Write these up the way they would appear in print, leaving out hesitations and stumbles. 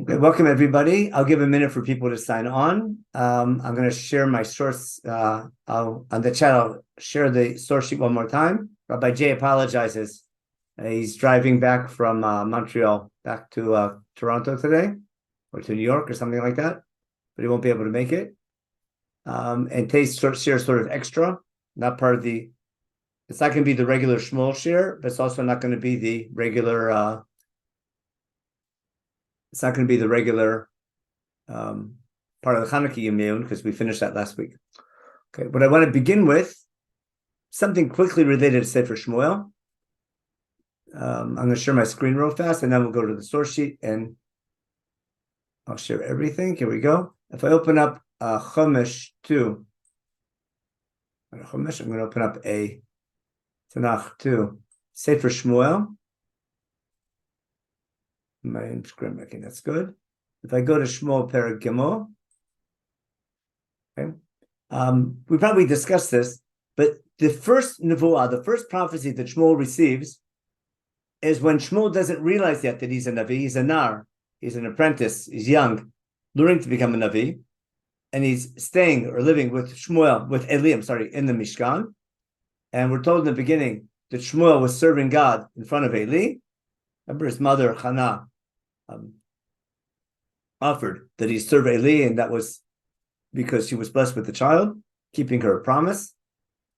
Okay, welcome everybody. I'll give a minute for people to sign on. I'm going to share my source on the chat. I'll share the source sheet one more time. Rabbi Jay apologizes. He's driving back from Montreal back to Toronto today, or to New York or something like that, but he won't be able to make it. And today's share is sort of extra, not part of the. It's not going to be the regular Shmuel share, but it's also not going to be the regular. It's not going to be the regular part of the Chanukah Yom because we finished that last week. Okay, what I want to begin with, something quickly related to Sefer Shmuel. I'm going to share my screen real fast, and then we'll go to the source sheet, and I'll share everything. Here we go. If I open up Chumash 2, Chumash, I'm going to open up a Tanakh 2, Sefer Shmuel. My screen, okay, that's good. If I go to Shmuel Perek Gimel, okay, we probably discussed this, but the first nevuah, the first prophecy that Shmuel receives, is when Shmuel doesn't realize yet that he's a navi. He's a nar, he's an apprentice, he's young, learning to become a navi, and he's staying or living with Shmuel, with Eliam, in the Mishkan. And we're told in the beginning that Shmuel was serving God in front of Eli. Remember, his mother Hannah offered that he serve Eli, and that was because she was blessed with the child, keeping her promise.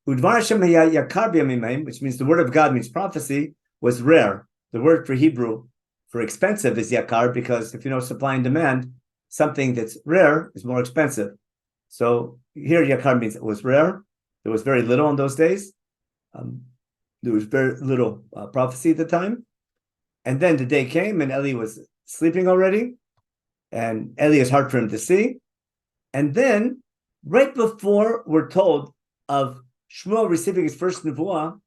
Which means the word of God means prophecy, was rare. The word for Hebrew for expensive is yakar, because if you know supply and demand, something that's rare is more expensive. So here yakar means it was rare. There was very little in those days. There was very little prophecy at the time. And then the day came and Eli was sleeping already, and Eli is hard for him to see. And then right before we're told of Shmuel receiving his first nevuah,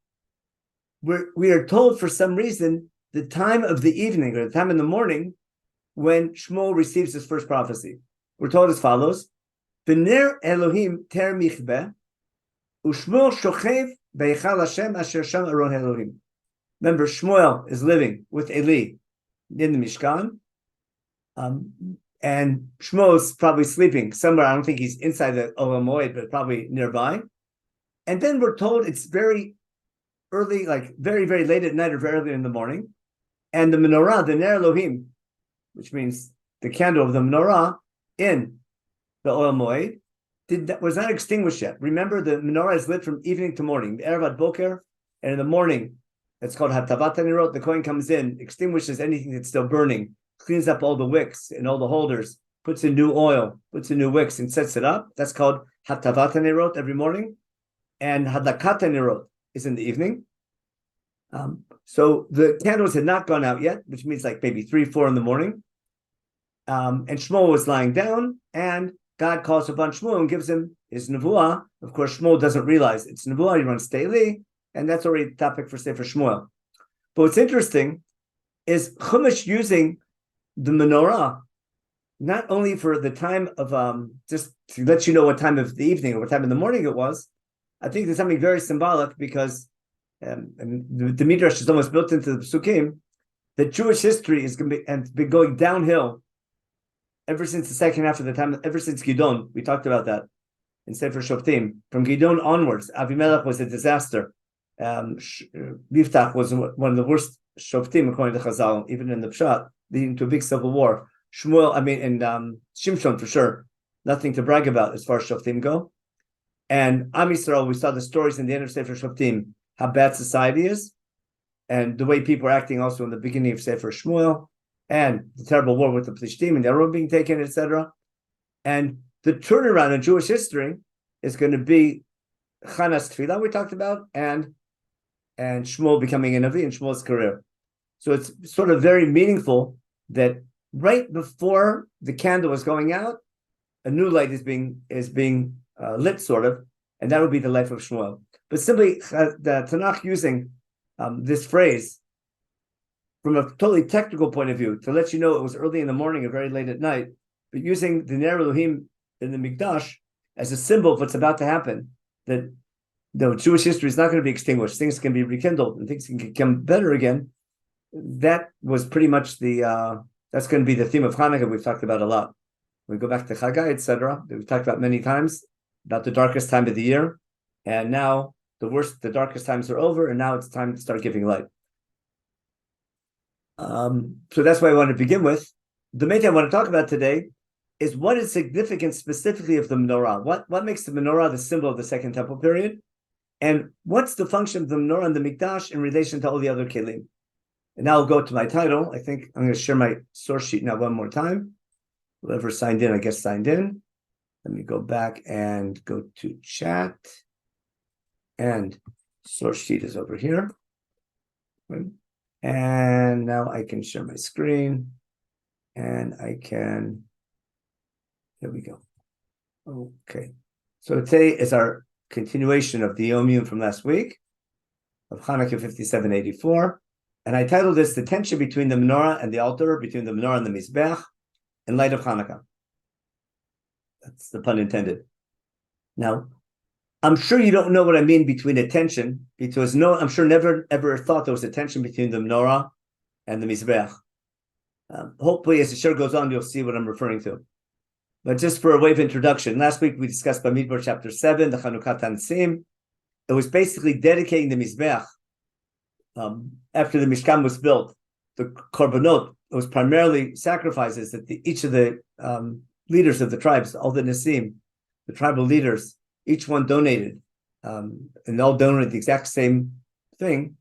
we are told for some reason the time of the evening or the time in the morning when Shmuel receives his first prophecy. We're told as follows: B'ner Elohim ter michbeh, u'Shmuel shochev beichal Hashem asher sham aron Elohim. Remember, Shmuel is living with Eli in the Mishkan, and Shmuel is probably sleeping somewhere. I don't think he's inside the Olam Moed, but probably nearby. And then we're told it's very early, like very, very late at night or very early in the morning. And the menorah, the Ner Elohim, which means the candle of the menorah in the Olam Moed, was not extinguished yet. Remember, the menorah is lit from evening to morning, Erev ad Boker, and in the morning, it's called Hatavat HaNerot. The Kohen comes in, extinguishes anything that's still burning, cleans up all the wicks and all the holders, puts in new oil, puts in new wicks, and sets it up. That's called Hatavat HaNerot every morning. And Hadakat HaNerot is in the evening. So the candles had not gone out yet, which means like maybe 3, 4 in the morning. And Shmuel was lying down, and God calls upon Shmuel and gives him his nevuah. Of course, Shmuel doesn't realize it's nevuah. He runs daily. And that's already the topic for Sefer Shmuel. But what's interesting is Chumash using the menorah, not only for the time of, just to let you know what time of the evening or what time in the morning it was. I think there's something very symbolic because and the Midrash is almost built into the Psukim, that Jewish history is going to be, and been going downhill ever since the second half of the time, ever since Gidon. We talked about that in Sefer Shoftim. From Gidon onwards, Avimelech was a disaster. Leibtag was one of the worst Shoftim according to Chazal, even in the Pshat, leading to a big civil war. Shimshon for sure, nothing to brag about as far as Shoftim go. And Am Yisrael, we saw the stories in the end of Sefer Shoftim, how bad society is, and the way people are acting also in the beginning of Sefer Shmuel, and the terrible war with the Plishtim and the Aram being taken, etc. And the turnaround in Jewish history is going to be Chana's Tefillah we talked about, and Shmuel becoming a Navi and Shmuel's career. So it's sort of very meaningful that right before the candle is going out, a new light is being lit, sort of, and that would be the life of Shmuel. But simply the Tanakh using this phrase from a totally technical point of view to let you know it was early in the morning or very late at night, but using the Ner Elohim in the Mikdash as a symbol of what's about to happen, that the Jewish history is not going to be extinguished. Things can be rekindled and things can become better again. That was pretty much the That's going to be the theme of Hanukkah we've talked about a lot. We go back to Chagai, etc. We've talked about many times about the darkest time of the year, and now the darkest times are over, and now it's time to start giving light. So that's what I want to begin with. The main thing I want to talk about today is what is significant specifically of the menorah. What makes the menorah the symbol of the Second Temple period, and what's the function of the menorah and the mikdash in relation to all the other kelim? And now I'll go to my title. I think I'm going to share my source sheet now one more time. Whoever signed in, I guess signed in. Let me go back and go to chat. And source sheet is over here. And now I can share my screen. And I can, here we go. Okay. So today is our continuation of the Yom Yom from last week, of Hanukkah 5784. And I titled this The Tension Between the Menorah and the Altar, between the Menorah and the Mizbech, in light of Hanukkah. That's the pun intended. Now, I'm sure you don't know what I mean between a tension, because I'm sure never ever thought there was a tension between the Menorah and the Mizbech. Hopefully, as the show goes on, you'll see what I'm referring to. But just for a way of introduction, last week we discussed Bamidbar chapter 7, the Chanukah Tansim. It was basically dedicating the Mizbech. After the Mishkan was built, the korbanot was primarily sacrifices that each of the leaders of the tribes, all the Nasim, the tribal leaders, each one donated, and they all donated the exact same thing.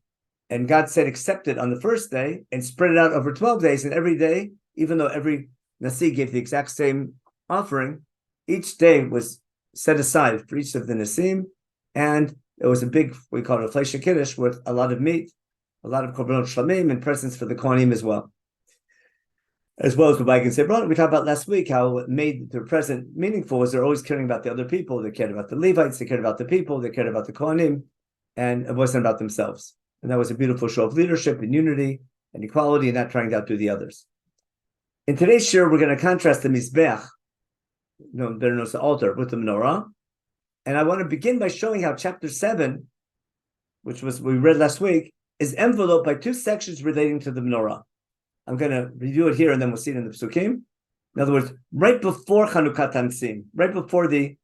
And God said, accept it on the first day and spread it out over 12 days. And every day, even though every Nasi gave the exact same offering, each day was set aside for each of the Nasim. And it was a big, we call it a Fleisha Kiddush, with a lot of meat, a lot of korbanot shlamim, and presents for the Kohanim as well. As well as Rabbi and Sebron, we talked about last week how what made their present meaningful was they're always caring about the other people. They cared about the Levites, they cared about the people, they cared about the Kohanim, and it wasn't about themselves. And that was a beautiful show of leadership and unity and equality, and not trying to outdo the others. In today's shir, we're going to contrast the Mizbech, better known as the altar, with the menorah. And I want to begin by showing how chapter 7, which was we read last week, is enveloped by two sections relating to the menorah. I'm going to review it here, and then we'll see it in the Psukim. In other words, right before Chanukah Tansim, right before the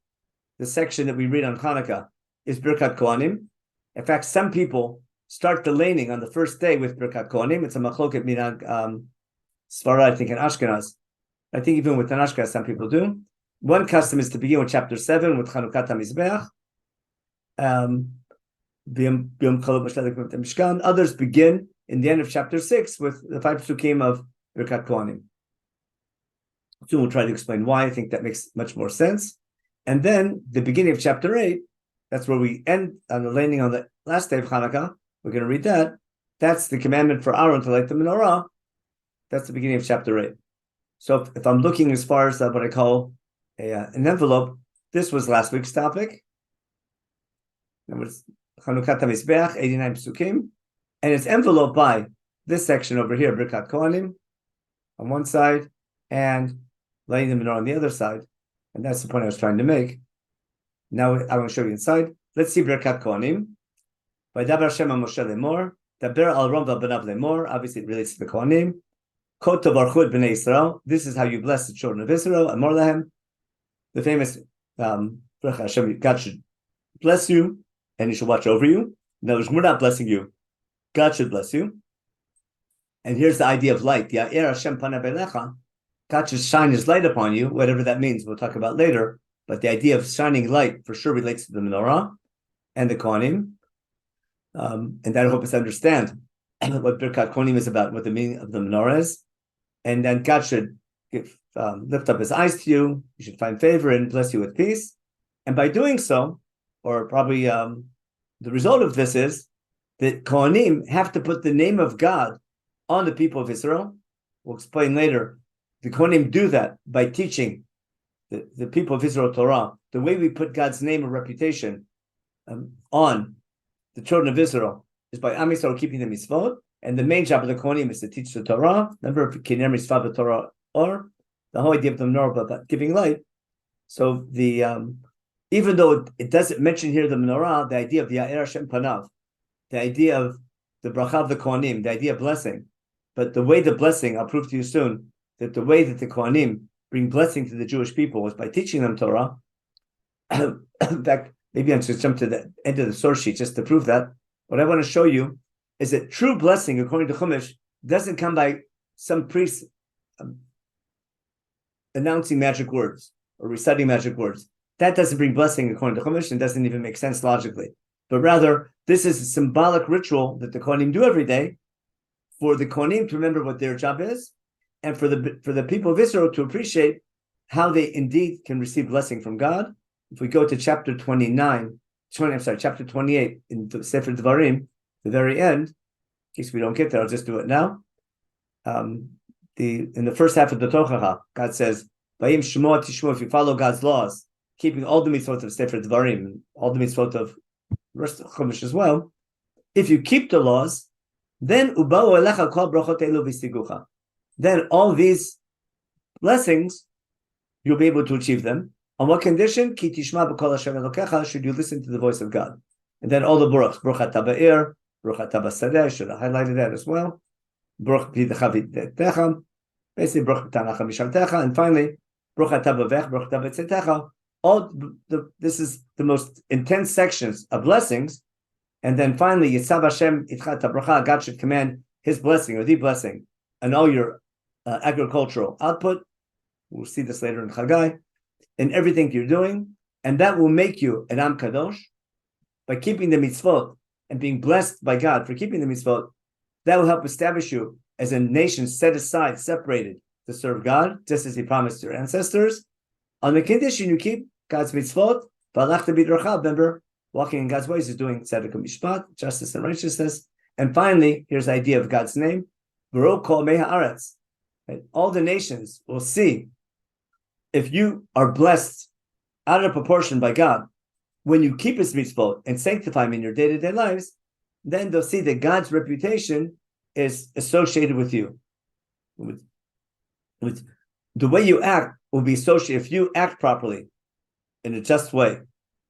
section that we read on Hanukkah, is Birkat Kohanim. In fact, some people start the laning on the first day with Birkat Kohanim. It's a machloket minag Sfarad, I think, in Ashkenaz. I think even with Ashkenaz, some people do. One custom is to begin with chapter 7 with Chanukah HaMizbeach. Others begin in the end of chapter 6 with the 5 psukim of Birkat Kohanim. Soon we'll try to explain why. I think that makes much more sense. And then the beginning of chapter 8, that's where we end on the landing on the last day of Hanukkah. We're going to read that. That's the commandment for Aaron to light the menorah. That's the beginning of chapter 8. So if I'm looking as far as what I call an envelope, this was last week's topic. That was Chanukah HaMizbeach, 89 psukim. And it's enveloped by this section over here, Birkat Kohanim, on one side, and lighting the menorah on the other side. And that's the point I was trying to make. Now I want to show you inside. Let's see Birkat Kohanim. Vaydaber Hashem Moshe lemor, daber al Aaron v'banav lemor. Obviously, it relates to the Kohanim. Kot tavarchu et bnei Yisrael. This is how you bless the children of Israel. Amor lahem. The famous Hashem, God should bless you, and He should watch over you. In other words, we're not blessing you. God should bless you. And here's the idea of light. Ya'er Hashem panav elecha. God should shine His light upon you, whatever that means. We'll talk about later. But the idea of shining light for sure relates to the menorah and the Kohanim. And that I hope us understand what Birkat Kohanim is about, what the meaning of the menorah is. And then God should lift up His eyes to you. You should find favor and bless you with peace. And by doing so, or probably the result of this is that Kohanim have to put the name of God on the people of Israel. We'll explain later. The Kohanim do that by teaching the people of Israel Torah. The way we put God's name or reputation on the children of Israel is by Am Yisrael keeping the mitzvot, and the main job of the Kohanim is to teach the Torah. Remember, Kiner mitzvah b'Torah, or the whole idea of the menorah about giving light. So even though it doesn't mention here the menorah, the idea of the Ya'er Hashem Panav, the idea of the bracha of the Kohanim, the idea of blessing, but the way the blessing, I'll prove to you soon, that the way that the Kohanim bring blessing to the Jewish people was by teaching them Torah. In fact, maybe I'm just jump to the end of the source sheet just to prove that. What I want to show you is that true blessing, according to Chumash, doesn't come by some priest announcing magic words or reciting magic words. That doesn't bring blessing according to Chumash and doesn't even make sense logically. But rather, this is a symbolic ritual that the Kohanim do every day for the Kohanim to remember what their job is, and for the people of Israel to appreciate how they indeed can receive blessing from God. If we go to chapter 28 in the Sefer Devarim, the very end, in case we don't get there, I'll just do it now. In the first half of the Tochacha, God says, "Vayim Shemo Tishmo." If you follow God's laws, keeping all the mitzvot of Sefer Devarim and all the mitzvot of the rest of Chumash as well, if you keep the laws, then ubao elecha kol brachot elu v'sigucha. Then all these blessings you'll be able to achieve them. On what condition? Ki tishma b'kol Hashem Elokecha. Should you listen to the voice of God? And then all the baruchs, Baruch atah ba'ir, Baruch atah b'sadeh. I should have highlighted that as well. Baruch b'yidecha v'yitecha. Basically, Baruch b'tanacha mishaltecha. And finally, Baruch atah b'vech, Baruch atah b'tzetecha. This is the most intense sections of blessings. And then finally, Yitzav Hashem itcha tabracha. God should command His blessing or the blessing on all your agricultural output. We'll see this later in Chagai. In everything you're doing, and that will make you an Am Kadosh by keeping the mitzvot and being blessed by God for keeping the mitzvot. That will help establish you as a nation set aside, separated to serve God, just as He promised your ancestors. On the condition you keep God's mitzvot, remember, walking in God's ways is doing tzedek and mishpat, justice and righteousness. And finally, here's the idea of God's name, Baruch kol mei haaretz. All the nations will see if you are blessed out of proportion by God, when you keep His mitzvot and sanctify Him in your day-to-day lives, then they'll see that God's reputation is associated with you. With the way you act will be associated. If you act properly in a just way,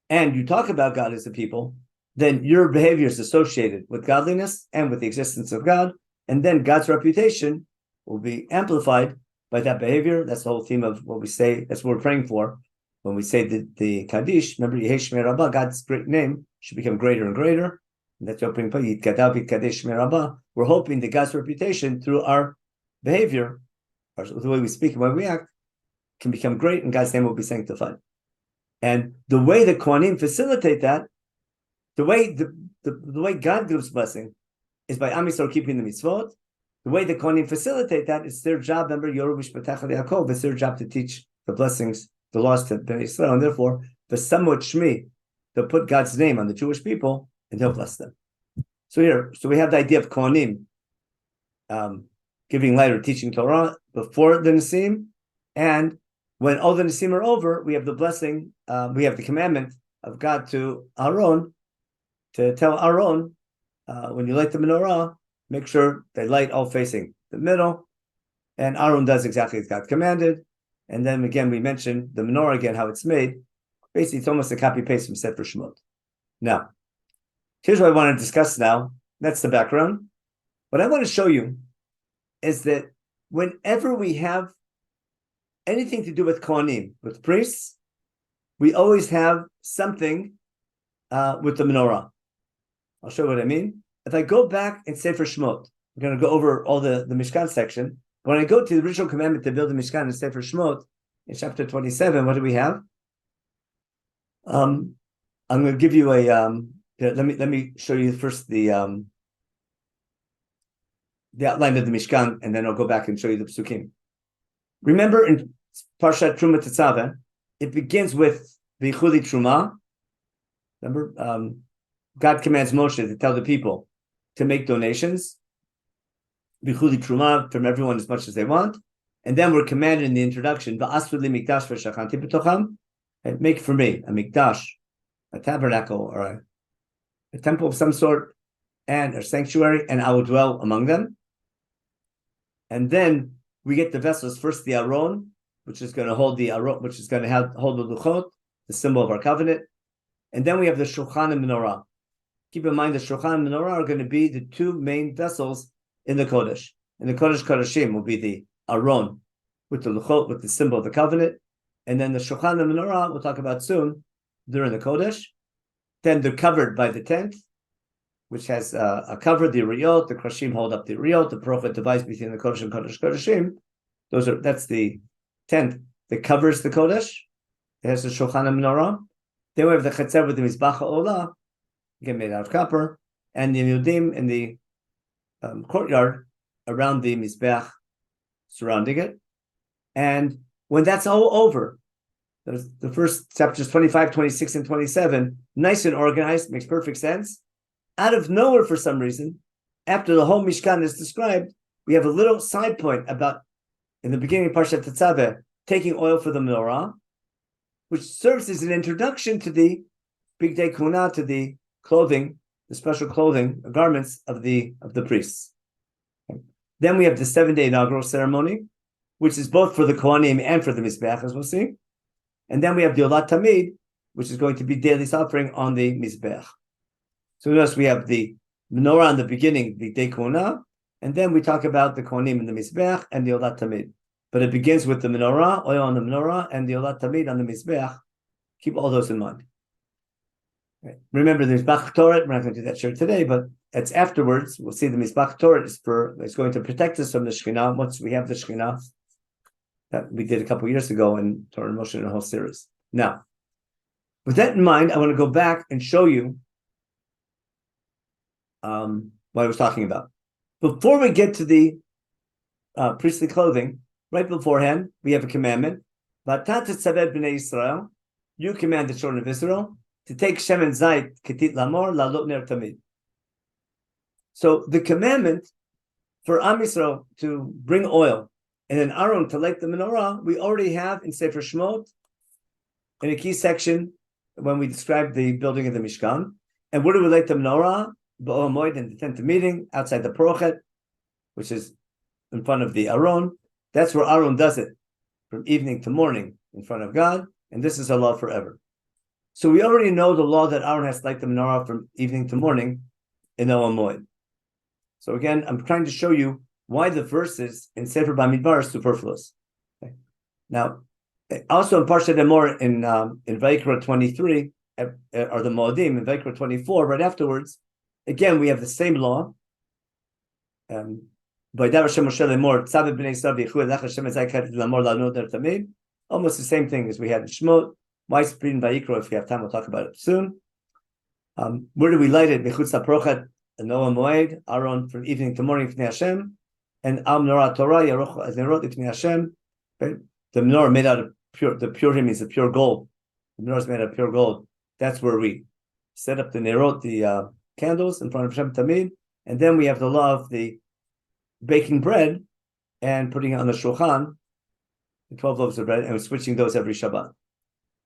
and you talk about God as a people, then your behavior is associated with godliness and with the existence of God, and then God's reputation will be amplified by that behavior. That's the whole theme of what we say. That's what we're praying for when we say the Kaddish. Remember, Yehei Shmei Rabbah, God's great name should become greater and greater. And that's what we're praying for. We're hoping that God's reputation through our behavior, or the way we speak and the way we act, can become great, and God's name will be sanctified. And the way the Kohanim facilitate that, the way God gives blessing, is by Am Yisrael keeping the mitzvot. The way the Kohanim facilitate that, it's their job. Remember, Yoru Mishpatecha Yaakov, it's their job to teach the blessings, the laws to Bnei Yisrael, and therefore, the Samot Shmi, they'll put God's name on the Jewish people, and He'll bless them. So we have the idea of Kohanim giving light or teaching Torah before the Nisim, and when all the Nisim are over, we have the blessing, we have the commandment of God to Aaron, to tell Aaron, when you light the menorah, make sure they light all facing the middle. And Aaron does exactly as God commanded. And then again, we mentioned the menorah again, how it's made. Basically, it's almost a copy-paste from Sefer Shemot. Now, here's what I want to discuss now. That's the background. What I want to show you is that whenever we have anything to do with Kohanim, with priests, we always have something with the menorah. I'll show you what I mean. If I go back in Sefer Shemot, I'm going to go over all the Mishkan section. When I go to the original commandment to build the Mishkan in Sefer Shemot, in chapter 27, what do we have? I'm going to give you a let me show you first the outline of the Mishkan, and then I'll go back and show you the Psukim. Remember in Parshat Truma Tetzaveh, it begins with the Chuli Truma. Remember, God commands Moshe to tell the people to make donations, Bichuli Truma, from everyone as much as they want. And then we're commanded in the introduction, and make for me a mikdash, a tabernacle, or a temple of some sort, and a sanctuary, and I will dwell among them. And then we get the vessels, first the Aron, which is going to hold the Aron, which is going to hold the Luchot, the symbol of our covenant. And then we have the Shulchan and Menorah. Keep in mind the Shulchan and Menorah are going to be the two main vessels in the Kodesh. In the Kodesh Kodeshim will be the Aron with the luchot, with the symbol of the covenant. And then the shulchan and menorah, we'll talk about soon, they're in the Kodesh. Then they're covered by the tent, which has a cover, the Riyot, the Krashim hold up the Riyot, the Prophet divides between the Kodesh and Kodeshim. That's the tent that covers the Kodesh. It has the Shulchan and Menorah. Then we have the Chetzer with the Mizbach Olah, again made out of copper, and the Yudim in the courtyard around the Mizbech, surrounding it. And when that's all over, the first chapters 25, 26, and 27, nice and organized, makes perfect sense. Out of nowhere, for some reason, after the whole Mishkan is described, we have a little side point about, in the beginning of Parshat Tetzaveh, taking oil for the menorah, which serves as an introduction to the Big Day Kuna, to the clothing, the special clothing, garments of the priests. Then we have the 7-day inaugural ceremony, which is both for the Kohanim and for the Mizbeach, as we'll see. And then we have the Olat Tamid, which is going to be daily offering on the Mizbeach. So notice we have the menorah in the beginning, the Day Kuna, and then we talk about the Kohanim and the Mizbeach and the Olat Tamid. But it begins with the menorah, oil on the menorah, and the Olat Tamid on the Mizbeach. Keep all those in mind. Okay. Remember the Mizbach Torah, we're not going to do that sure today, but it's afterwards. We'll see the Mizbach Torah is it's going to protect us from the Shekhinah. Once we have the Shekhinah, that we did a couple of years ago in Torah and Moshe in a whole series. Now, with that in mind, I want to go back and show you what I was talking about. Before we get to the priestly clothing, right beforehand, we have a commandment. You command the children of Israel to take Shem and Zayit, Ketit Lamor, Lalot Ner Tamid. So the commandment for Am Yisrael to bring oil and then Aaron to light the menorah, we already have in Sefer Shemot, in a key section when we describe the building of the Mishkan. And where do we light the menorah? Ba'ol Moed, in the tent of meeting, outside the Prochet, which is in front of the Aron. That's where Aaron does it, from evening to morning, in front of God, and this is a law forever. So we already know the law that Aaron has to light the menorah from evening to morning in Ba'ol Moed. So again, I'm trying to show you why the verses in Sefer Bamidbar are superfluous. Okay. Now, also in Parshat Emor in Vayikra 23, or the Moedim in Vayikra 24, right afterwards, again, we have the same law. Almost the same thing as we had in Shemot. Why split in Vayikra? If we have time, we'll talk about it soon. Where do we light it? Bechutz HaProchet, Noah Moed, Aaron from evening to morning Fnei Hashem, and Al Menorah Torah, Yaroch as Nerot Fnei Hashem. The menorah made out of pure, the pure means the pure gold. The menorah is made out of pure gold. That's where we set up the Nerot, the candles in front of Hashem Tamid, and then we have the law of the baking bread and putting it on the shulchan, the 12 loaves of bread, and switching those every Shabbat.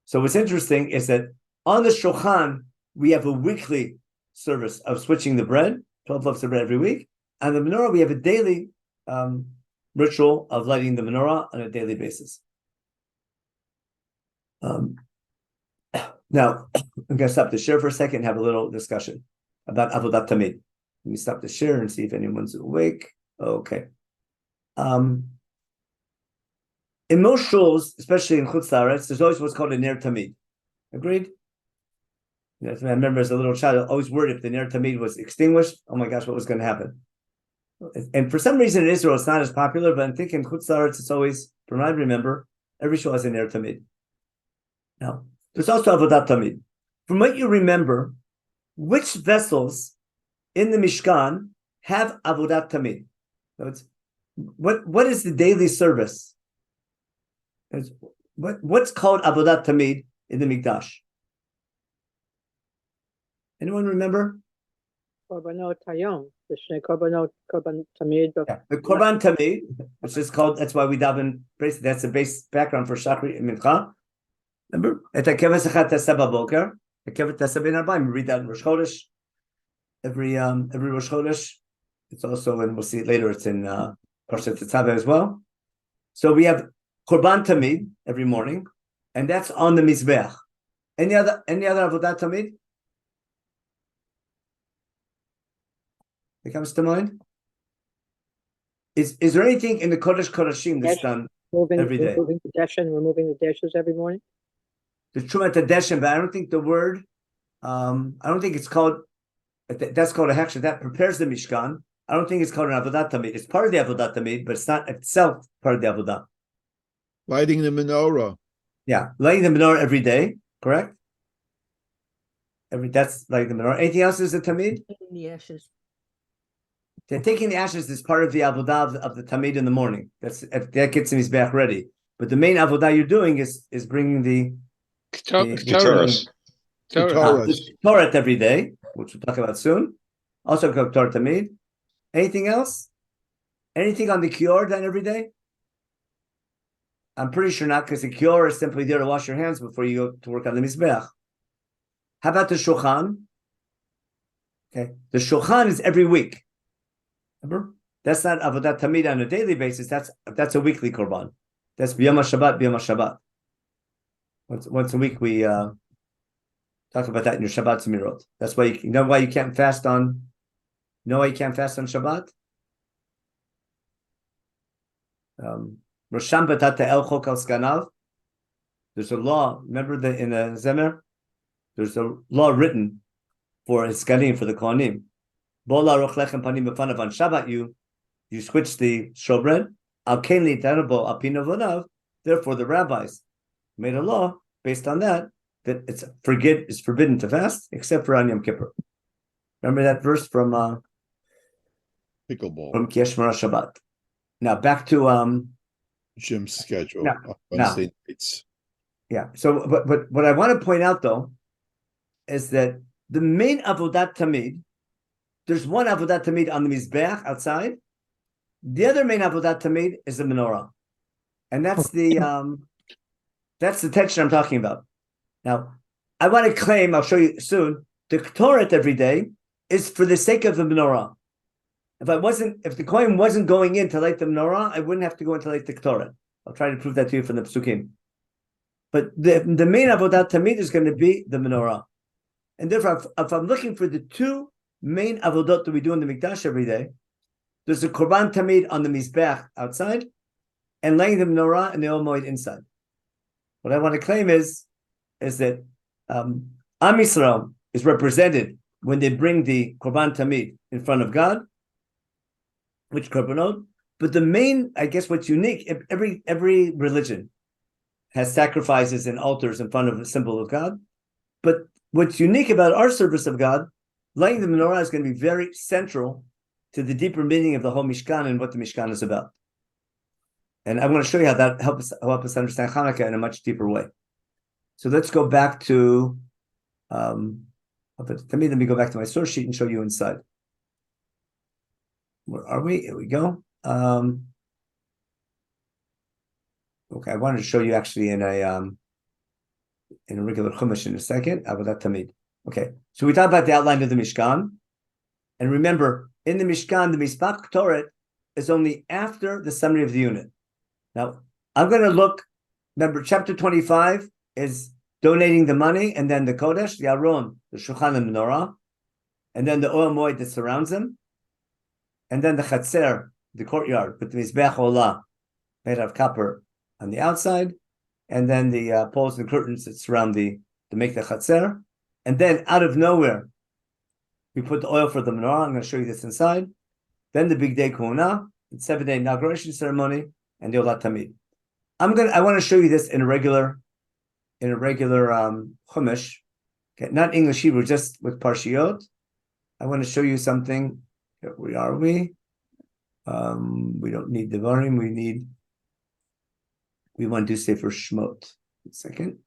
So what's interesting is that on the shulchan, we have a weekly service of switching the bread, 12 loaves of bread every week. On the menorah, we have a daily ritual of lighting the menorah on a daily basis. Now, I'm going to stop the share for a second and have a little discussion about Avodat Tamid. Let me stop the share and see if anyone's awake. Okay. In most shuls, especially in Chutz La'aretz, there's always what's called a Ner Tamid. Agreed? I remember as a little child, I always worried if the Ner Tamid was extinguished, oh my gosh, what was going to happen? And for some reason in Israel, it's not as popular, but I'm thinking Chutz La'aretz, it's always, from what I remember, every shul has a Ner Tamid. Now, there's also Avodat Tamid. From what you remember, which vessels in the Mishkan have Avodat Tamid? So what is the daily service? What's called Avodat Tamid in the Mikdash? Anyone remember? Korbanot Hayom, the Shnei Korbanot, Korban Tamid. Yeah, the Korban Tamid, which is called, that's why we daven, that's the base background for Shachri and Mincha. Remember? Et HaKeves Echat Taseh B'Boker, HaKeves Taseh Ben Arba'im, we read that in Rosh Chodesh. Every Rosh Chodesh. It's also, and we'll see it later, it's in Parshat Tetzaveh as well. So we have Korban Tamid every morning, and that's on the Mizbeach. Any other Avodat Tamid? That comes to mind? Is there anything in the Kodesh Kodashim that's done every day. Removing the deshin, removing the dishes every morning. The Trumat Deshem, but I don't think the word, I don't think it's called, that's called a heksha. That prepares the Mishkan. I don't think it's called an Avodat Tamid. It's part of the Avodat Tamid, but it's not itself part of the Avodah. Lighting the menorah. Yeah, lighting the menorah every day, correct? That's lighting the menorah. Anything else is a Tamid? Taking the ashes. They're taking the ashes is part of the Avodah of the Tamid in the morning. That gets him his back ready. But the main Avodah you're doing is bringing the Torahs. Torah every day, which we'll talk about soon. Also, Torah Tamid. Anything else? Anything on the Kior done every day? I'm pretty sure not, because the Kior is simply there to wash your hands before you go to work on the Mizbeach. How about the Shulchan? Okay, the Shulchan is every week. Remember? That's not Avodat Tamid on a daily basis. That's a weekly Korban. That's B'yom HaShabbat, B'yom HaShabbat. Once a week we talk about that in your Shabbat Zemirot. That's why you know why you can't fast on. You know why you can't fast on Shabbat? Rosham Batata El Chok Al Skanav. There's a law. Remember in the Zemer? There's a law written for Hiskanim, for the Kohanim. Bola Rochlechem Panim B'fanav on Shabbat. You switch the showbread. Al Kain Li'Tarabo Al Pinav Vonav. Therefore, the rabbis made a law based on that it's forbidden to fast except for on Yom Kippur. Remember that verse from Pickleball. From Kiyashmara Shabbat. Now back to Jim's schedule. Wednesday nights. Yeah. So, but what I want to point out though is that the main Avodat Tamid, there's one Avodat Tamid on the Mizbeach outside. The other main Avodat Tamid is the menorah, and that's the tension I'm talking about. Now, I want to claim, I'll show you soon, the Ktoret every day is for the sake of the menorah. If the Kohen wasn't going in to light the menorah, I wouldn't have to go in to light the Ktoret. I'll try to prove that to you from the Psukim. But the main Avodat Tamid is going to be the menorah. And therefore, if I'm looking for the two main Avodot that we do in the Mikdash every day, there's a Korban Tamid on the Mizbeach outside, and lighting the menorah and the Oil Moed inside. What I want to claim is that Am Yisrael is represented when they bring the Korban Tamid in front of God, which Korbanot. But the main, I guess, what's unique, every religion has sacrifices and altars in front of a symbol of God. But what's unique about our service of God, lighting the menorah is going to be very central to the deeper meaning of the whole Mishkan and what the Mishkan is about. And I want to show you how that helps us understand Hanukkah in a much deeper way. So let's go back to, let me go back to my source sheet and show you inside. Where are we? Here we go. Okay, I wanted to show you actually in a regular Chumash in a second. Avodat Tamid. Okay, so we talked about the outline of the Mishkan. And remember, in the Mishkan, the Mispach Ktoret is only after the summary of the unit. Now, I'm going to look, remember, chapter 25 is donating the money, and then the Kodesh, the Aron, the Shulchan and Menorah, and then the Oil Moed that surrounds them, and then the Chatzer, the courtyard, with the Mizbeach Olah, made of copper on the outside, and then the poles and curtains that surround to make the Chatzer, and then out of nowhere, we put the oil for the Menorah. I'm going to show you this inside. Then the Big Day Kuhuna, the 7-day inauguration ceremony, and the Olat Tamid. I want to show you this in a regular Chumash, okay, not English Hebrew, just with Parshiot. I want to show you something. Where are we? We don't need Devarim. We want to do Sefer Shmot. A second.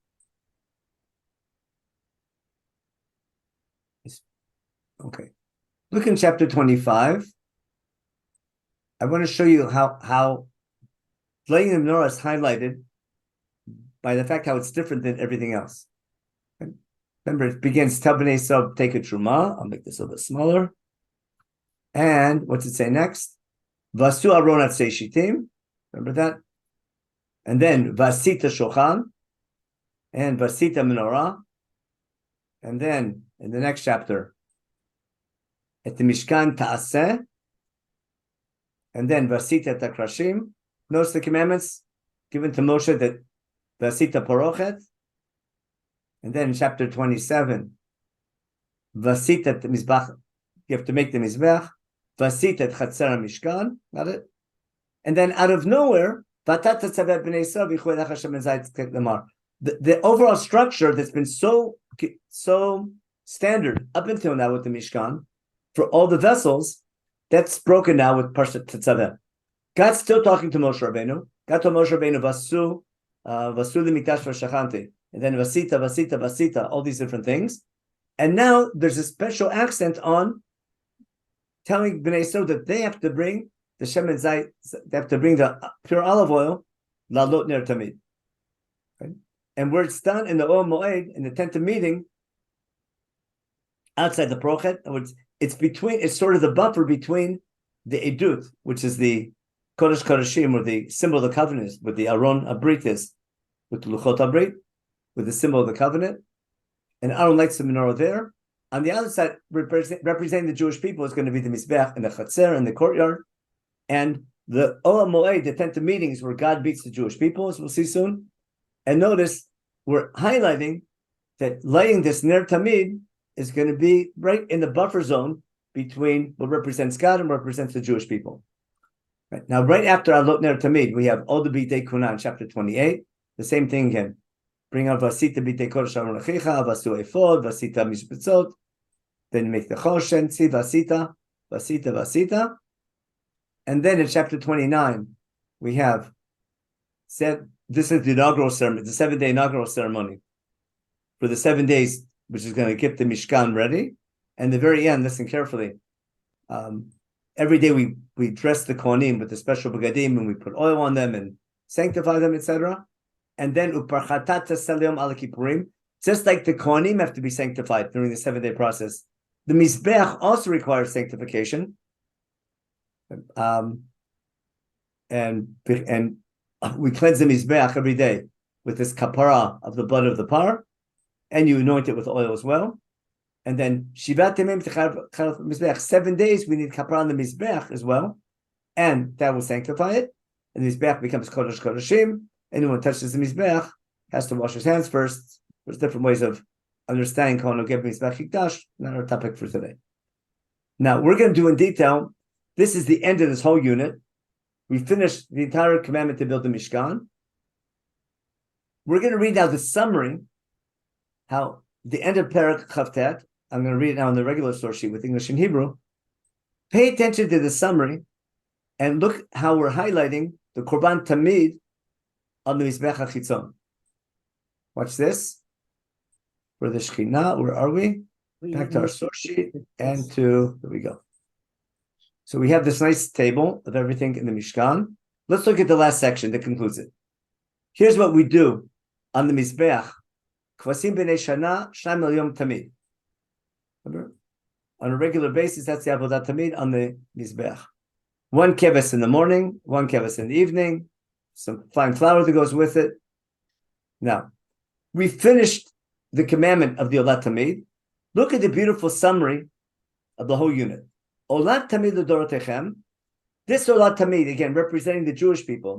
Okay. Look in chapter 25. I want to show you how lighting the menorah is highlighted by the fact how it's different than everything else. Okay. Remember, it begins, Tel b'nei Yisrael take a truma. I'll make this a little bit smaller. And what's it say next? Vasu aron atzei shitim. Remember that? And then vasita shochan. And vasita menorah. And then in the next chapter, at the Mishkan ta'aseh. And then vasita takrashim. Notice the commandments. given to Moshe that Vasita Porochet. And then in chapter 27, Vasita the Mizbach, you have to make the Mizbech. Vasita Chatzer Mishkan, got it? And then out of nowhere, the overall structure that's been so standard up until now with the Mishkan, for all the vessels, that's broken now with Parshat Tetzaveh. God's still talking to Moshe Rabbeinu. God told Moshe Rabbeinu, Vasu l'mikdash v'shachanti, and then Vasita, all these different things. And now there's a special accent on telling Bnei Yisrael that they have to bring the Shemen Zayit, they have to bring the pure olive oil, Lalot Ner Tamid. Right? And where it's done in the Oel Moed, in the tent of meeting, outside the Prochet, it's sort of the buffer between the Edut, which is the Kodesh Kodeshim, or the symbol of the covenant, with the Aron Abrit is, with the Luchot Abrit, with the symbol of the covenant, and Aaron lights the menorah there. On the other side, representing the Jewish people, is going to be the Mizbech and the Chatzer and the courtyard, and the Oel Moed, the tent of meetings, where God beats the Jewish people, as we'll see soon. And notice, we're highlighting that lighting this Ner Tamid is going to be right in the buffer zone between what represents God and what represents the Jewish people. Right. Now, right after Alot Ner Tamid, we have Od B'Tei Kuna in chapter 28. The same thing again. Bring out Vasita B'Tei Kodesh Aron Achicha, Vasu Ephod, Vasita Mishbetzot. Then you make the Choshen, see Vasita. And then in chapter 29, we have said, this is the inaugural ceremony, the 7-day inaugural ceremony for the 7 days, which is going to get the Mishkan ready. And the very end, listen carefully. Every day we dress the Kohanim with the special begadim, and we put oil on them and sanctify them, etc. And then uparchatat tasaliom al kippurim, just like the Kohanim have to be sanctified during the 7-day process, the Mizbeach also requires sanctification. And we cleanse the Mizbeach every day with this kapara of the blood of the par, and you anoint it with oil as well. And then Shivat Temim Mizbeach, 7 days we need kapara on the Mizbeach as well, and that will sanctify it. And the Mizbeach becomes Kodesh Kodeshim. Anyone who touches the Mizbeach has to wash his hands first. There's different ways of understanding Kohen Ogeb Mizbeach Hikdash, not our topic for today. Now, we're going to do in detail, this is the end of this whole unit. We finished the entire commandment to build the Mishkan. We're going to read now the summary, how the end of Perek Chavtet. I'm going to read it now in the regular source sheet with English and Hebrew. Pay attention to the summary and look how we're highlighting the Korban Tamid on the Mizbech HaChitzon. Watch this. For the Shekhinah, where are we? Back to our source sheet and here we go. So we have this nice table of everything in the Mishkan. Let's look at the last section that concludes it. Here's what we do on the Mizbeach. Kvasim b'nei shana, 2 milyon tamid. Remember? On a regular basis, that's the avodat tamid on the Mizbeach. 1 keves in the morning, 1 keves in the evening, some fine flour that goes with it. Now, we finished the commandment of the Olat Tamid. Look at the beautiful summary of the whole unit. Olat Tamid l'dorotechem. This Olat Tamid, again, representing the Jewish people.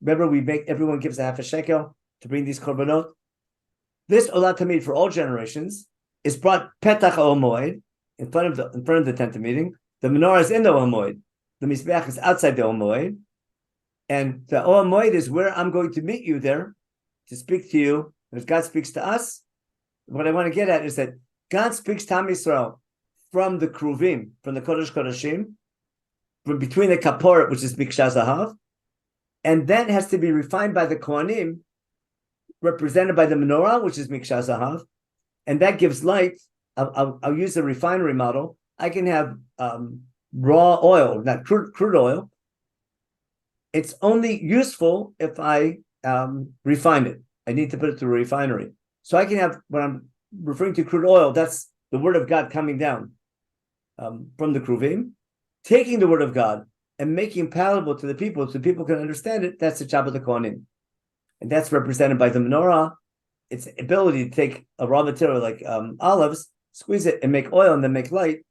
Remember, everyone gives a half a shekel to bring these korbanot. This Olat Tamid for all generations is brought Petach Oel Moed in front of the tent of meeting. The menorah is in the Oel Moed. The Mizbeach is outside the Oel Moed. And the Oel Moed is where I'm going to meet you there to speak to you. And as God speaks to us, what I want to get at is that God speaks to Am Yisrael from the Kruvim, from the Kodesh Kodeshim, from between the Kaporet, which is Mikshah Zahav, and then has to be refined by the Kohanim, represented by the menorah, which is Mikshah Zahav, and that gives light. I'll use the refinery model. I can have raw oil, not crude oil. It's only useful if I refine it. I need to put it through a refinery. So I can have, when I'm referring to crude oil, that's the word of God coming down from the Kruvim, taking the word of God and making it palatable to the people so people can understand it. That's the job of the Kohanim. And that's represented by the menorah. Its ability to take a raw material like olives, squeeze it and make oil and then make light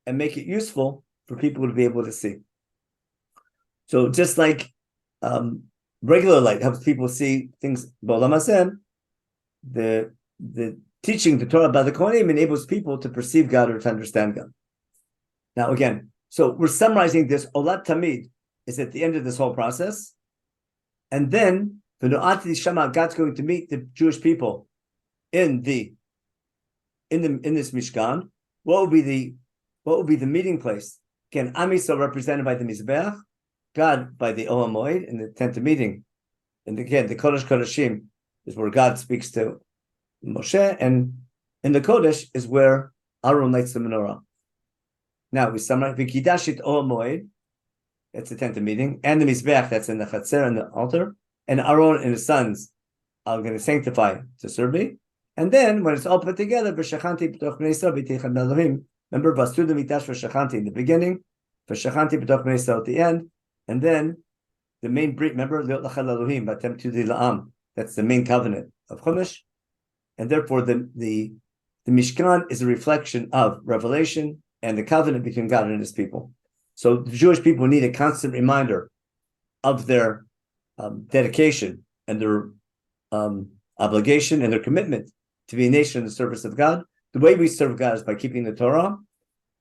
and make it useful for people to be able to see. So just like regular light helps people see things. B'olam hazeh, the teaching the Torah by the Kohanim enables people to perceive God or to understand God. Now, again, so we're summarizing this. Olat Tamid is at the end of this whole process, and then God's going to meet the Jewish people in this Mishkan. What will be the meeting place? Again, Am Yisrael represented by the Mizbeach, God by the Ohel Moed in the tent of meeting, and again the Kodesh Kodeshim is where God speaks to Moshe, and in the Kodesh is where Aaron lights the menorah. Now we summarize V'kidashit Ohel Moed, that's the tent of meeting, and the Mizbeach, that's in the Chatzer and the altar, and Aaron and his sons are going to sanctify to serve me. And then when it's all put together, V'shachanti b'toch bnei Yisrael v'tichad Elohim. Remember, Vastu the Mitash V'shachanti in the beginning, V'shachanti b'toch bnei Yisrael at the end, and then the main brit. Remember, Liot lachal Elohim v'atem tudi la'am. That's the main covenant of Chumash, and therefore the Mishkan is a reflection of revelation and the covenant between God and His people. So the Jewish people need a constant reminder of their dedication and their obligation and their commitment to be a nation in the service of God. The way we serve God is by keeping the Torah,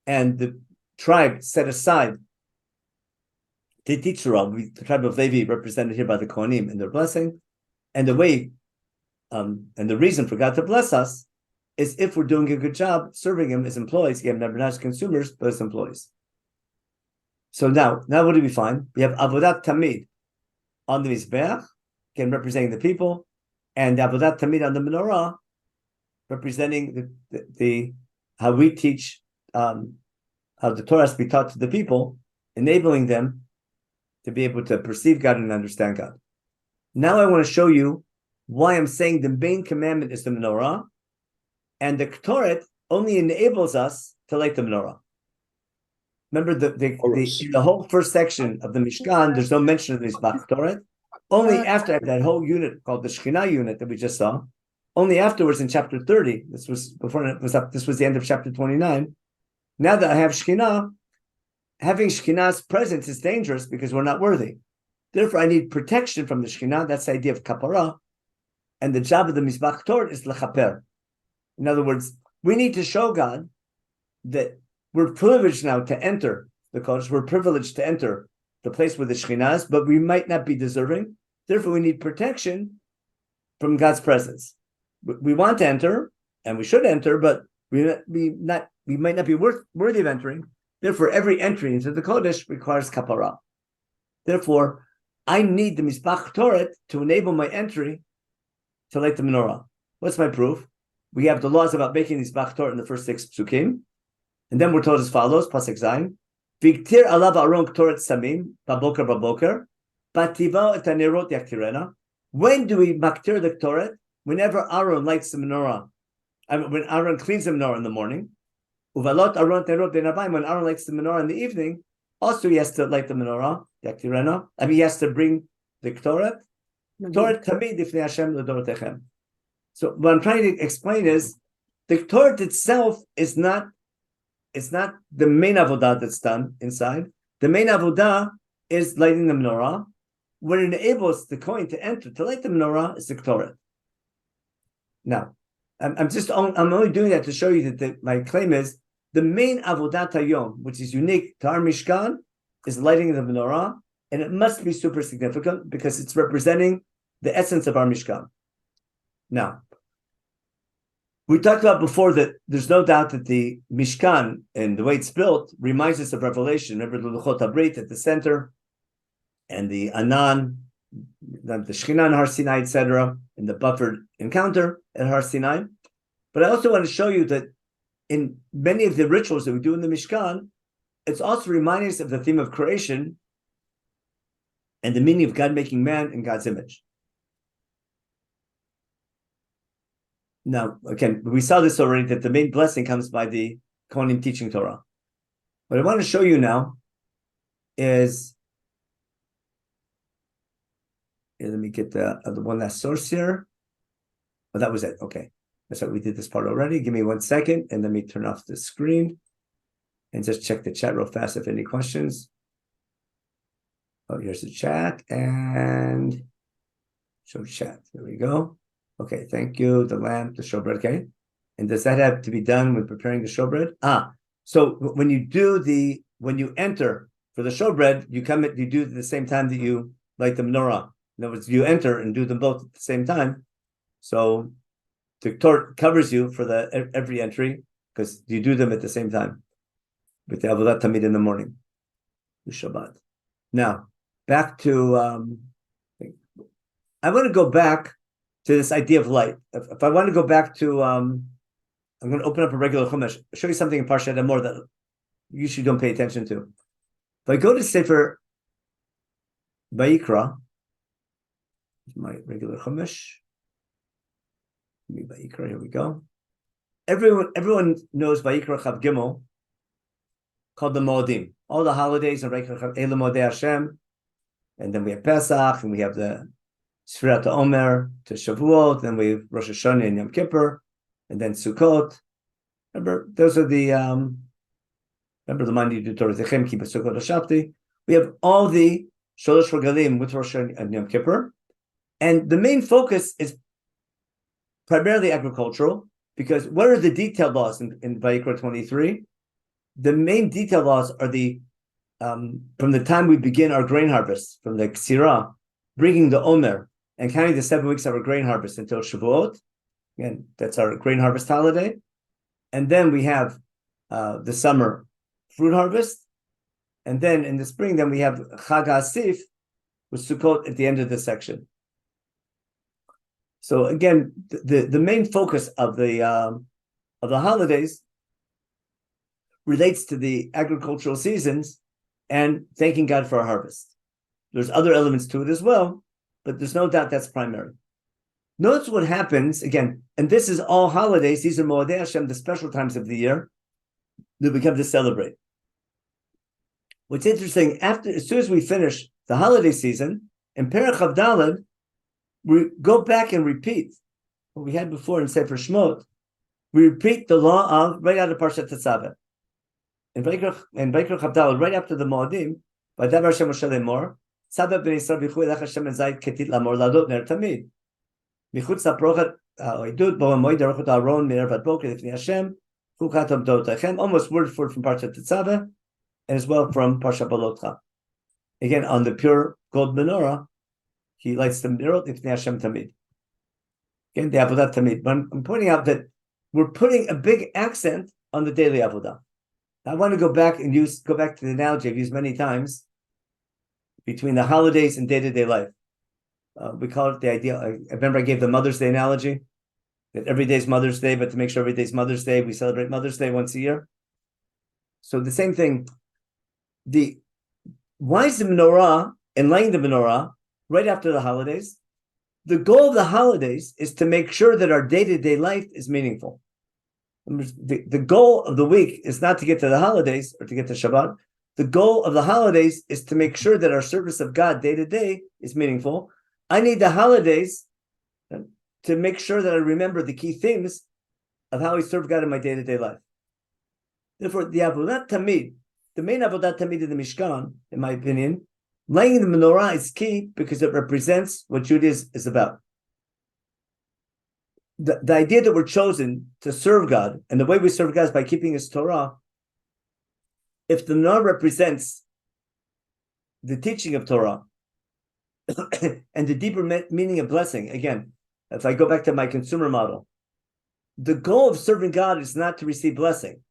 and the tribe set aside to teach Torah. The tribe of Levi represented here by the Kohanim and their blessing, and the way and the reason for God to bless us is if we're doing a good job serving Him as employees, again, never not as consumers, but as employees. So now what do we find? We have Avodat Tamid on the Mizbeach, again, representing the people, and Avodat Tamid on the menorah, representing the how we teach, how the Torah has to be taught to the people, enabling them to be able to perceive God and understand God. Now I want to show you why I'm saying the main commandment is the menorah, and the Torah only enables us to light the menorah. Remember, the whole first section of the Mishkan, there's no mention of the Mizbach Torah. Only after that whole unit called the Shekhinah unit that we just saw, only afterwards in chapter 30, this was the end of chapter 29. Now that I have Shekhinah, having Shekhinah's presence is dangerous because we're not worthy. Therefore, I need protection from the Shekhinah. That's the idea of kapara. And the job of the Mizbach Torah is lechaper. In other words, we need to show God that we're privileged now to enter the Kodesh. We're privileged to enter the place where the Shekhinah is, but we might not be deserving. Therefore, we need protection from God's presence. We want to enter, and we should enter, but we might not be worthy of entering. Therefore, every entry into the Kodesh requires kapara. Therefore, I need the Mizbach Torah to enable my entry to light the menorah. What's my proof? We have the laws about making Mizbach Torah in the first 6 psukim, and then we're told as follows: Pasuk Zayin, Viktir alav aron ktoret samim baboker bativa et hanerot yaktirena. When do we maktir the Torah? Whenever Aaron lights the menorah, when Aaron cleans the menorah in the morning. Uvalot aron terot benabayim. When Aaron lights the menorah in the evening, also he has to light the menorah yaktirena. He has to bring the Torah. Torah tamid ifnei Hashem l'dorotechem. So what I'm trying to explain is the Torah itself is not the main avodah that's done inside. The main avodah is lighting the menorah. What enables the Kohen to enter, to light the menorah, is the Torah. Now, I'm only doing that to show you that my claim is the main avodat hayom, which is unique to our Mishkan, is lighting the menorah, and it must be super significant because it's representing the essence of our Mishkan. Now, we talked about before that there's no doubt that the Mishkan and the way it's built reminds us of Revelation. Remember the Luchot HaBrit at the center, and the Anan, the Shekhinah and Har Sinai, etc., and the buffered encounter at Har Sinai. But I also want to show you that in many of the rituals that we do in the Mishkan, it's also reminding us of the theme of creation and the meaning of God making man in God's image. Now, again, we saw this already, that the main blessing comes by the Kohanim teaching Torah. What I want to show you now is, let me get the one last source here. Oh, that was it. Okay. That's right. We did this part already. Give me 1 second, and let me turn off the screen and just check the chat real fast if any questions. Oh, here's the chat and show chat. There we go. Okay, thank you. The lamp, the showbread. Okay, and does that have to be done when preparing the showbread? So when you enter for the showbread, you do it at the same time that you light the menorah. In other words, you enter and do them both at the same time. So the Torah covers you for every entry because you do them at the same time with the avodat tamid in the morning, the Shabbat. Now back to I want to go back to this idea of light. If I want to go back to I'm going to open up a regular chumash, show you something in Parshat Emor that you usually don't pay attention to. If I go to Sefer Vayikra, my regular chumash. Vayikra, here we go. Everyone knows Vayikra Chav Gimel, called the Moedim. All the holidays are Vayikra Chav Eila Modei Hashem, and then we have Pesach, and we have the Sfirat Omer to Shavuot, then we have Rosh Hashanah and Yom Kippur, and then Sukkot. Remember, those are the remember the Mandi du Torah Techem Kippur Sukkot Hashavti. We have all the Sholosh Regalim with Rosh Hashanah and Yom Kippur, and the main focus is primarily agricultural, because what are the detailed laws in Vayikra 23? The main detailed laws are the from the time we begin our grain harvest, from the Ksira, bringing the Omer, and counting the 7 weeks of our grain harvest until Shavuot. Again, that's our grain harvest holiday. And then we have the summer fruit harvest. And then in the spring, then we have Chag HaAsif, with Sukkot at the end of this section. So again, the main focus of the holidays relates to the agricultural seasons and thanking God for our harvest. There's other elements to it as well, but there's no doubt that's primary. Notice what happens again, and this is all holidays. These are Moedei Hashem, the special times of the year that we come to celebrate. What's interesting, as soon as we finish the holiday season, in Perek Chav Daled, we go back and repeat what we had before in Sefer Shmot. We repeat the law of right out of Parshat Tetzaveh. In Vayikra Chav Daled, right after the Moedim, Vaydaber Hashem Moshe Lemor, Tzaveh b'nei Yisrael v'chu elech Hashem ezayit ketit lamor ladot ner tamid. Michutz laprochet oidut bo hamoed arochot Aaron mi'erev ad boker lifnei Hashem chukat avdotechem, almost word for word from Parshat Tetzaveh, and as well from Parshat Balotcha. Again, on the pure gold menorah, he lights the menorah lifnei Hashem tamid. Again, the avodah tamid. But I'm pointing out that we're putting a big accent on the daily avodah. I want to go back to the analogy I've used many times between the holidays and day-to-day life. We call it the idea. I remember I gave the Mother's Day analogy, that every day is Mother's Day, but to make sure every day is Mother's Day, we celebrate Mother's Day once a year. So the same thing, why is the menorah and lighting the menorah right after the holidays? The goal of the holidays is to make sure that our day-to-day life is meaningful. The goal of the week is not to get to the holidays or to get to Shabbat. The goal of the holidays is to make sure that our service of God day to day is meaningful. I need the holidays to make sure that I remember the key themes of how I serve God in my day to day life. Therefore, the avodat tamid, the main avodat tamid in the Mishkan, in my opinion, lighting the menorah is key because it represents what Judaism is about. The idea that we're chosen to serve God, and the way we serve God is by keeping His Torah. If the menorah represents the teaching of Torah and the deeper meaning of blessing, again, if I go back to my consumer model, the goal of serving God is not to receive blessing.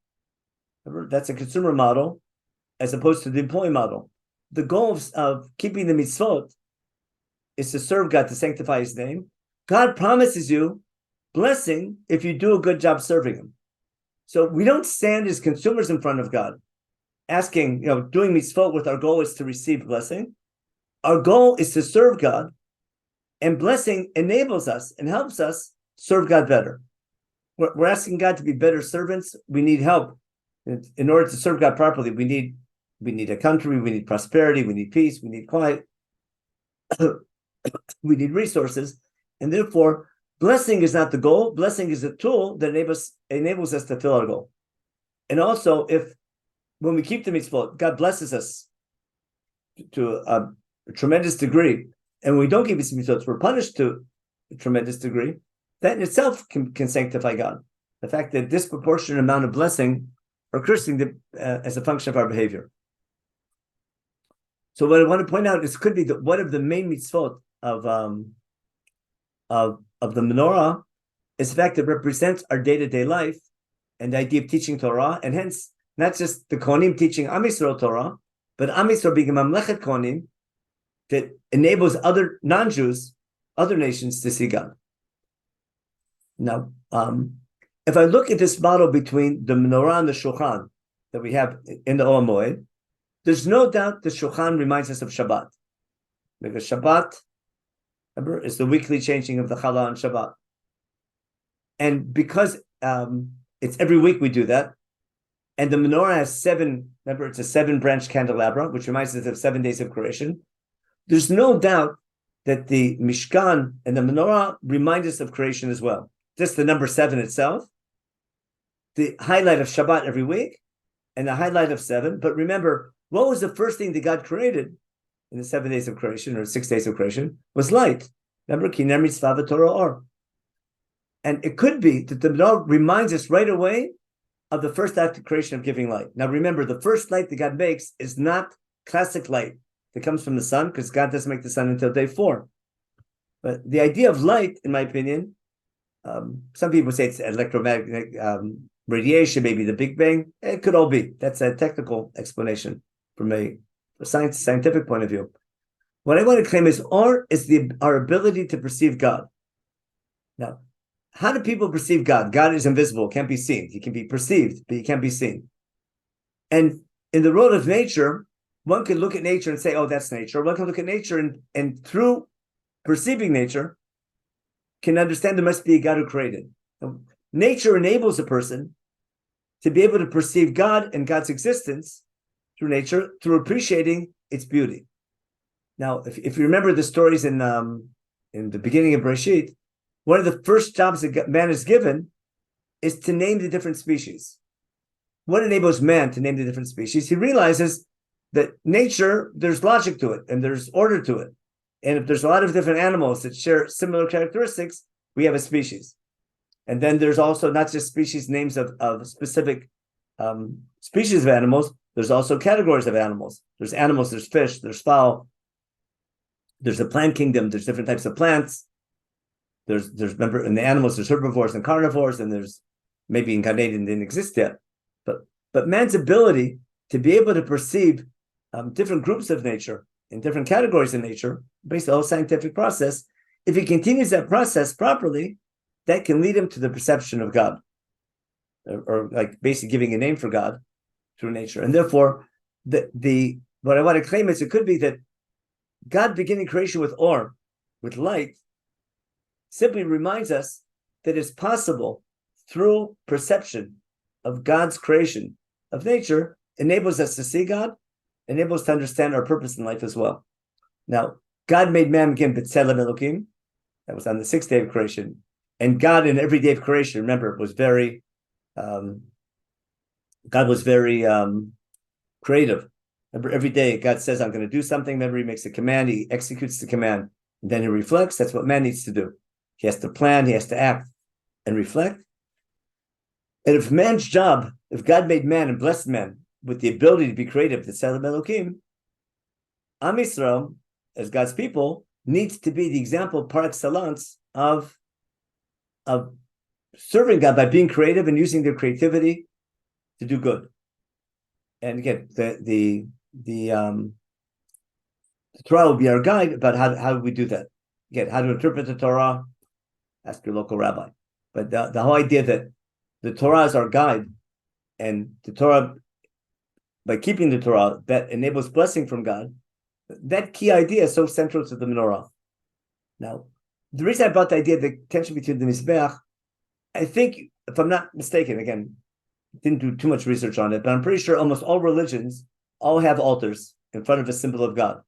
Remember, that's a consumer model as opposed to the employee model. The goal of keeping the mitzvot is to serve God, to sanctify His name. God promises you blessing if you do a good job serving Him. So we don't stand as consumers in front of God asking, doing mitzvot with our goal is to receive blessing. Our goal is to serve God, and blessing enables us and helps us serve God better. We're asking God to be better servants. We need help. In order to serve God properly, we need a country, we need prosperity, we need peace, we need quiet, we need resources, and therefore, blessing is not the goal. Blessing is a tool that enables us to fill our goal. And also, when we keep the mitzvot, God blesses us to a tremendous degree, and when we don't keep his mitzvot, we're punished to a tremendous degree, that in itself can sanctify God. The fact that disproportionate amount of blessing or cursing as a function of our behavior. So what I want to point out is could be that one of the main mitzvot of the menorah is the fact that it represents our day-to-day life and the idea of teaching Torah, and hence not just the Kohanim teaching Am Yisrael Torah, but Am Yisrael being a Mamlechet Kohanim that enables other non-Jews, other nations to see God. Now, if I look at this model between the menorah and the shulchan that we have in the Oel Moed, there's no doubt the shulchan reminds us of Shabbat, because Shabbat, remember, is the weekly changing of the challah on Shabbat, and because it's every week we do that, and the menorah has 7. Remember, it's a 7-branch candelabra, which reminds us of 7 days of creation. There's no doubt that the Mishkan and the menorah remind us of creation as well. Just the number 7 itself, the highlight of Shabbat every week, and the highlight of 7. But remember, what was the first thing that God created in the 7 days of creation, or 6 days of creation? Was light. Remember, Kiner mitzvah v'Torah or. And it could be that the menorah reminds us right away of the first act of creation of giving light. Now remember, the first light that God makes is not classic light that comes from the sun, because God doesn't make the sun until day 4. But the idea of light, in my opinion, some people say it's electromagnetic radiation, maybe the Big Bang. It could all be. That's a technical explanation from a scientific point of view. What I want to claim is or is our ability to perceive God. Now, how do people perceive God? God is invisible, can't be seen. He can be perceived, but he can't be seen. And in the world of nature, one could look at nature and say, oh, that's nature. One can look at nature and through perceiving nature, can understand there must be a God who created. Nature enables a person to be able to perceive God and God's existence through nature, through appreciating its beauty. Now, if you remember the stories in the beginning of Bereshit, one of the first jobs that man is given is to name the different species. What enables man to name the different species? He realizes that nature, there's logic to it and there's order to it. And if there's a lot of different animals that share similar characteristics, we have a species. And then there's also not just species names of specific species of animals, there's also categories of animals. There's animals, there's fish, there's fowl, there's a plant kingdom, there's different types of plants. There's remember, in the animals, there's herbivores and carnivores, and there's maybe in Gan Eden didn't exist yet. But man's ability to be able to perceive different groups of nature in different categories of nature, based on the whole scientific process, if he continues that process properly, that can lead him to the perception of God, or like basically giving a name for God through nature. And therefore, what I want to claim is it could be that God beginning creation with or, with light, simply reminds us that it's possible through perception of God's creation of nature, enables us to see God, enables us to understand our purpose in life as well. Now, God made man again, B'Tselem Elokim, that was on the 6th day of creation. And God in every day of creation, remember, was very, God was very creative. Remember, every day God says, I'm going to do something. Remember, he makes a command, he executes the command, and then he reflects. That's what man needs to do. He has to plan, he has to act and reflect. And if man's job, if God made man and blessed man with the ability to be creative, the Tselem Elokim, Am Yisrael, as God's people, needs to be the example par excellence of serving God by being creative and using their creativity to do good. And again, the Torah will be our guide about how do we do that. Again, how to interpret the Torah, ask your local rabbi. But the whole idea that the Torah is our guide, and the Torah, by keeping the Torah, that enables blessing from God, that key idea is so central to the menorah. Now, the reason I brought the idea of the tension between the Mizbeach, I think, if I'm not mistaken, again, didn't do too much research on it, but I'm pretty sure almost all religions all have altars in front of a symbol of God.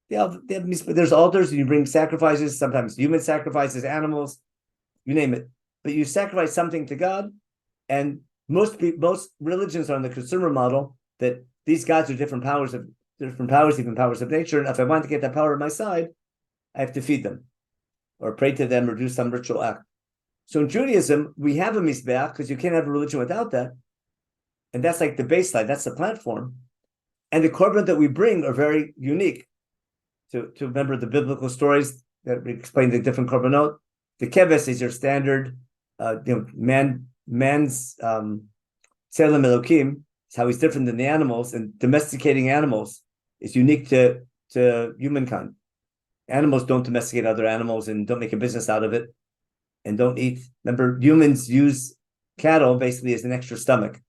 There's altars, and you bring sacrifices, sometimes human sacrifices, animals, you name it. But you sacrifice something to God, and most religions are on the consumer model that these gods are different powers of different powers, even powers of nature. And if I want to get that power on my side, I have to feed them or pray to them or do some ritual act. So in Judaism, we have a mizbeach because you can't have a religion without that. And that's like the baseline, that's the platform. And the korban that we bring are very unique. To remember the biblical stories that we explain the different korbanot. The keves is your standard, man's tzelem elokim. It's how he's different than the animals, and domesticating animals is unique to humankind. Animals don't domesticate other animals and don't make a business out of it, and don't eat. Remember, humans use cattle basically as an extra stomach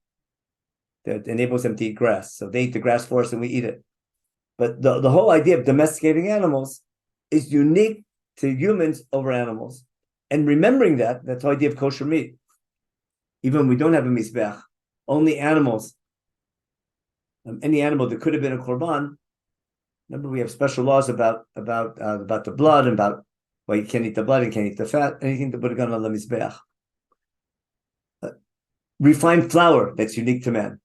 that enables them to eat grass. So they eat the grass for us and we eat it. But the whole idea of domesticating animals is unique to humans over animals. And remembering that's the idea of kosher meat. Even when we don't have a mizbeach, only animals, any animal that could have been a korban. Remember, we have special laws about the blood and about why you can't eat the blood and can't eat the fat, anything that would have gone on the mizbeach. Refined flour that's unique to man.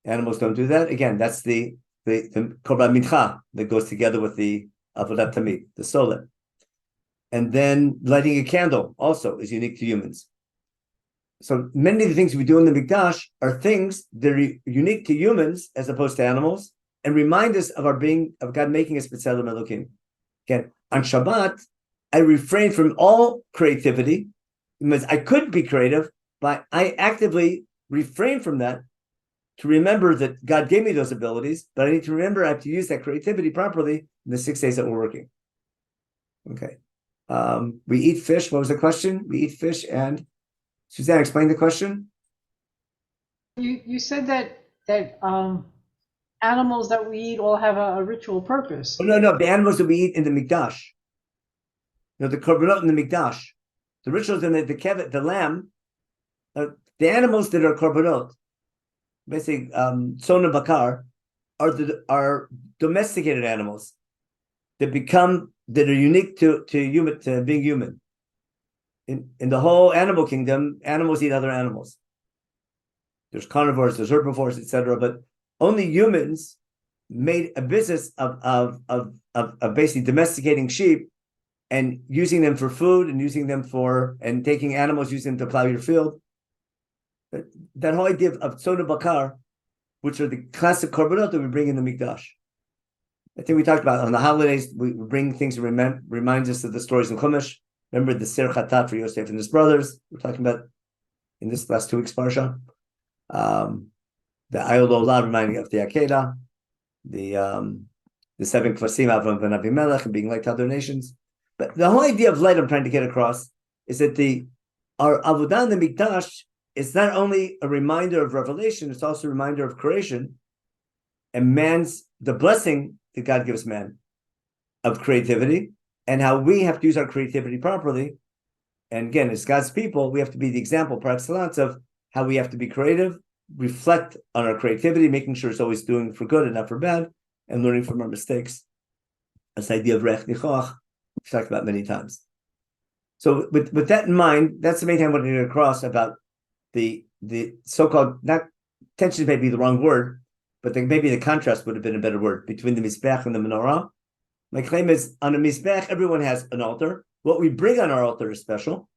Animals don't do that. Again, that's the korban mincha that goes together with the avodat tamid, the solet. And then lighting a candle also is unique to humans. So many of the things we do in the mikdash are things that are unique to humans as opposed to animals, and remind us of God making us b'tzelem elokim. Again, on Shabbat, I refrain from all creativity, because I could be creative, but I actively refrain from that to remember that God gave me those abilities, but I need to remember I have to use that creativity properly in the 6 days that we're working. Okay. We eat fish. What was the question? We eat fish, and Suzanne, explain the question. You said that animals that we eat all have a ritual purpose. Oh, no, the animals that we eat in the mikdash. The korbanot in the mikdash. The rituals in the kevet, the lamb, the animals that are korbanot, basically sona bakar, are domesticated animals that are unique to human, to being human. In the whole animal kingdom, animals eat other animals. There's carnivores, there's herbivores, etc. But only humans made a business of basically domesticating sheep and using them for food and and taking animals, using them to plow your field. That whole idea of sona bakar, which are the classic korbanot that we bring in the mikdash. I think we talked about on the holidays, we bring things that reminds us of the stories in Chumash. Remember the Ser Chatat for Yosef and his brothers. We're talking about in this last 2 weeks parsha. The Ayol Olah reminding of the Akedah, the 7 Kvasim Avram and Avimelech and being like to other nations. But the whole idea of light I'm trying to get across is that our Avodah in the Mikdash is not only a reminder of revelation, it's also a reminder of creation and the blessing that God gives man of creativity, and how we have to use our creativity properly. And again, as God's people, we have to be the example par excellence of how we have to be creative, reflect on our creativity, making sure it's always doing for good and not for bad, and learning from our mistakes. This idea of rech nichoach, we've talked about many times. So with that in mind, that's the main thing I wanted to get across about the so-called, not tension may be the wrong word, but maybe the contrast would have been a better word between the mizbeach and the menorah. My claim is on a mizbeach, everyone has an altar. What we bring on our altar is special,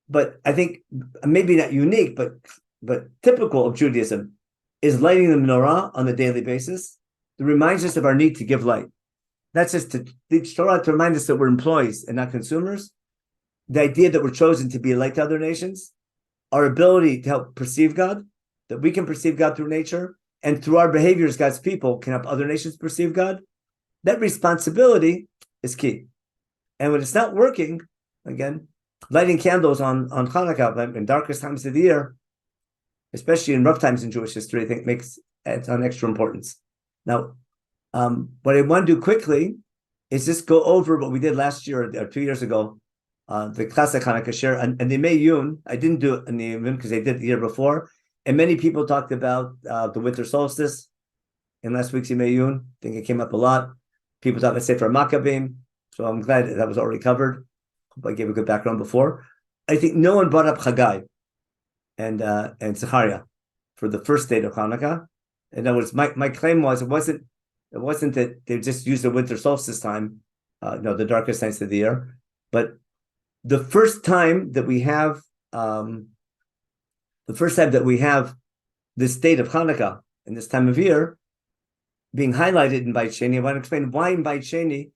but I think maybe not unique, but typical of Judaism is lighting the menorah on a daily basis. That reminds us of our need to give light. That's just to remind us that we're employees and not consumers. The idea that we're chosen to be a light to other nations, our ability to help perceive God, that we can perceive God through nature, and through our behaviors, God's people can help other nations perceive God. That responsibility is key. And when it's not working, again, lighting candles on Hanukkah in darkest times of the year, especially in rough times in Jewish history, I think adds on extra importance. Now, what I want to do quickly is just go over what we did last year or 2 years ago, the classic Hanukkah share, and the May Yun. I didn't do it in the Yun because they did it the year before, and many people talked about the winter solstice in last week's May Yun. I think it came up a lot. People talked about Sefer Maccabim, so I'm glad that was already covered. Hope I gave a good background before. I think no one brought up Chagai and Zechariah for the first date of Hanukkah. In other words, my claim was it wasn't It wasn't that they just used the winter solstice time, no, the darkest nights of the year. But the first time that we have this date of Hanukkah in this time of year being highlighted in Beit Sheni, I want to explain why in Beit Sheni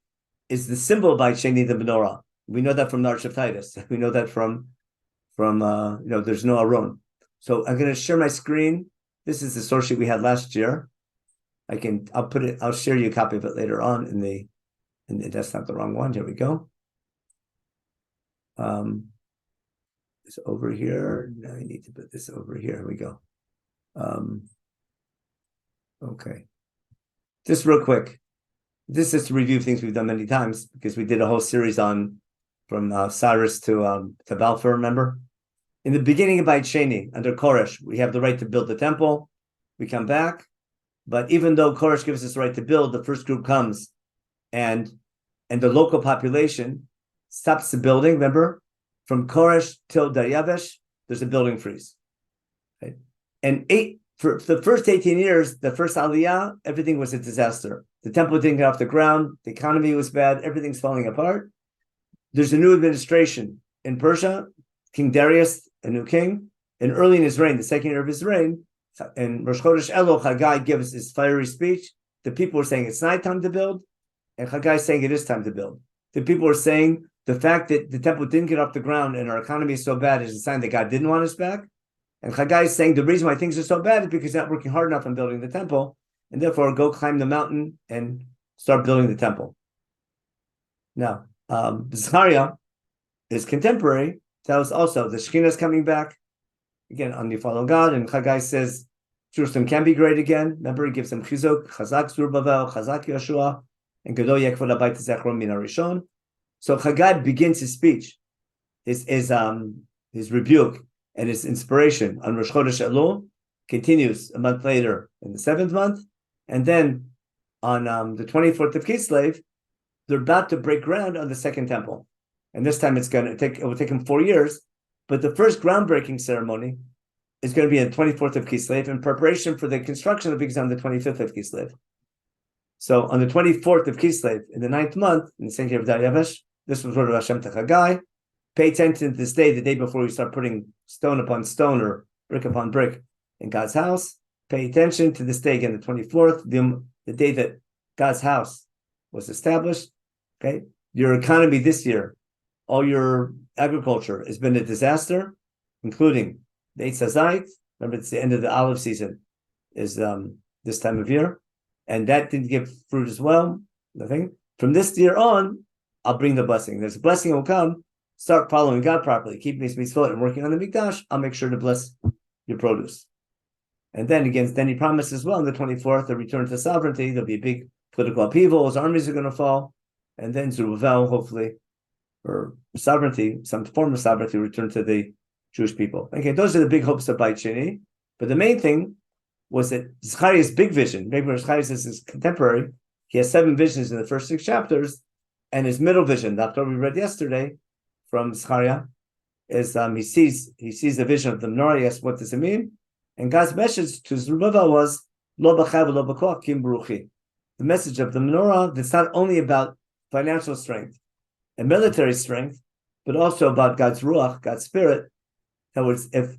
is the symbol of Beit Sheni, the menorah. We know that from the Arch of Titus. We know that from there's no Aron. So I'm going to share my screen. This is the source sheet we had last year. I'll share you a copy of it later on that's not the wrong one. Here we go. It's over here. Now I need to put this over here. Here we go. Okay. Just real quick. This is to review things we've done many times because we did a whole series from Cyrus to Balfour, remember? In the beginning of Beit Sheni, under Koresh, we have the right to build the temple. We come back. But even though Koresh gives us the right to build, the first group comes and the local population stops the building, remember? From Koresh till Daryavesh, there's a building freeze. Right? And for the first 18 years, the first Aliyah, everything was a disaster. The temple didn't get off the ground. The economy was bad. Everything's falling apart. There's a new administration in Persia, King Darius, a new king. And early in his reign, the second year of his reign, and Rosh Chodesh Elul, Haggai gives his fiery speech. The people were saying it's not time to build, and Haggai is saying it is time to build. The people were saying the fact that the temple didn't get off the ground and our economy is so bad is a sign that God didn't want us back. And Haggai is saying the reason why things are so bad is because you're not working hard enough on building the temple, and therefore go climb the mountain and start building the temple. Now, Zechariah, his contemporary, tells also the Shekhinah is coming back. Again, on you follow God, and Haggai says Jerusalem can be great again. Remember, he gives them Chizuk, Chazak Zerubbabel, Chazak Yeshua, and Gadol Yekvod Habayit Zechron Min HaRishon. So Haggai begins his speech, his rebuke and his inspiration on Rosh Chodesh Elul, continues a month later in the 7th month, and then on the 24th of Kislev, they're about to break ground on the second temple, and this time it will take them 4 years. But the first groundbreaking ceremony is going to be on the 24th of Kislev in preparation for the construction that begins on the 25th of Kislev. So on the 24th of Kislev, in the 9th month, in the second year of Daryavesh, this was word of Hashem to Haggai. Pay attention to this day, the day before we start putting stone upon stone or brick upon brick in God's house. Pay attention to this day again, the 24th, the day that God's house was established. Okay, your economy this year, all your agriculture has been a disaster, including the Eitz HaZayit. Remember, it's the end of the olive season, is this time of year, and that didn't give fruit as well. Nothing. From this year on, I'll bring the blessing. There's a blessing will come. Start following God properly, keeping His mitzvot and working on the mikdash. I'll make sure to bless your produce. And then again, he promised as well on the 24th a return to sovereignty. There'll be a big political upheaval. His armies are going to fall, and then Zerubbabel, hopefully, or sovereignty, some form of sovereignty, return to the Jewish people. Okay, those are the big hopes of Beit Sheni. But the main thing was that Zechariah's big vision, maybe Zechariah says his contemporary, he has 7 visions in the first 6 chapters, and his middle vision, the Haftarah we read yesterday from Zechariah, is he sees the vision of the menorah. He asks, what does it mean? And God's message to Zerubbabel was, Lo b'chai v'lo b'koach kim baruchi. The message of the menorah that's not only about financial strength and military strength, but also about God's ruach, God's spirit. In other words, if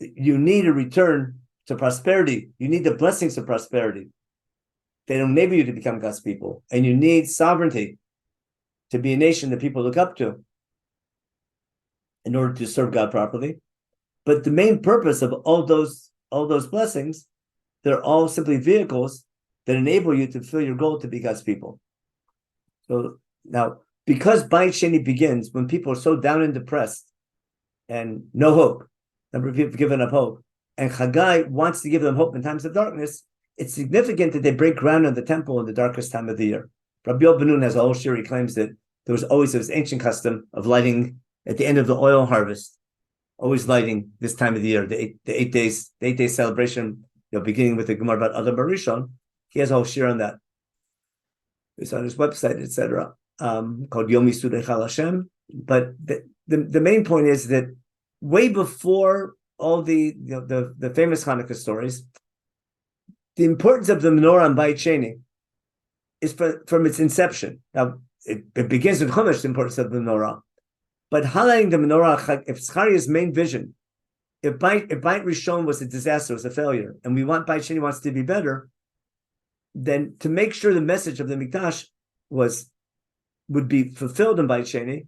you need a return to prosperity, you need the blessings of prosperity. They enable you to become God's people, and you need sovereignty to be a nation that people look up to in order to serve God properly. But the main purpose of all those blessings, they're all simply vehicles that enable you to fulfill your goal to be God's people. So now, because Beit Sheni begins when people are so down and depressed and no hope, number of people have given up hope, and Haggai wants to give them hope in times of darkness, it's significant that they break ground on the temple in the darkest time of the year. Rabbi Ben has a whole shir. He claims that there was always this ancient custom of lighting at the end of the oil harvest, always lighting this time of the year, the 8 days, the 8 day celebration, beginning with the Gemara about Adam Barishon. He has a whole shir on that. It's on his website, etc., called Yom Yisudei Chal Hashem. But the main point is that way before all the famous Hanukkah stories, the importance of the menorah on Beit Sheni is from its inception. Now, it begins with Chumash, the importance of the menorah. But highlighting the menorah, if Zechariah's main vision, if Beit Rishon was a disaster, was a failure, and we want Beit Sheni wants to be better, then to make sure the message of the Mikdash would be fulfilled in Beit Sheni,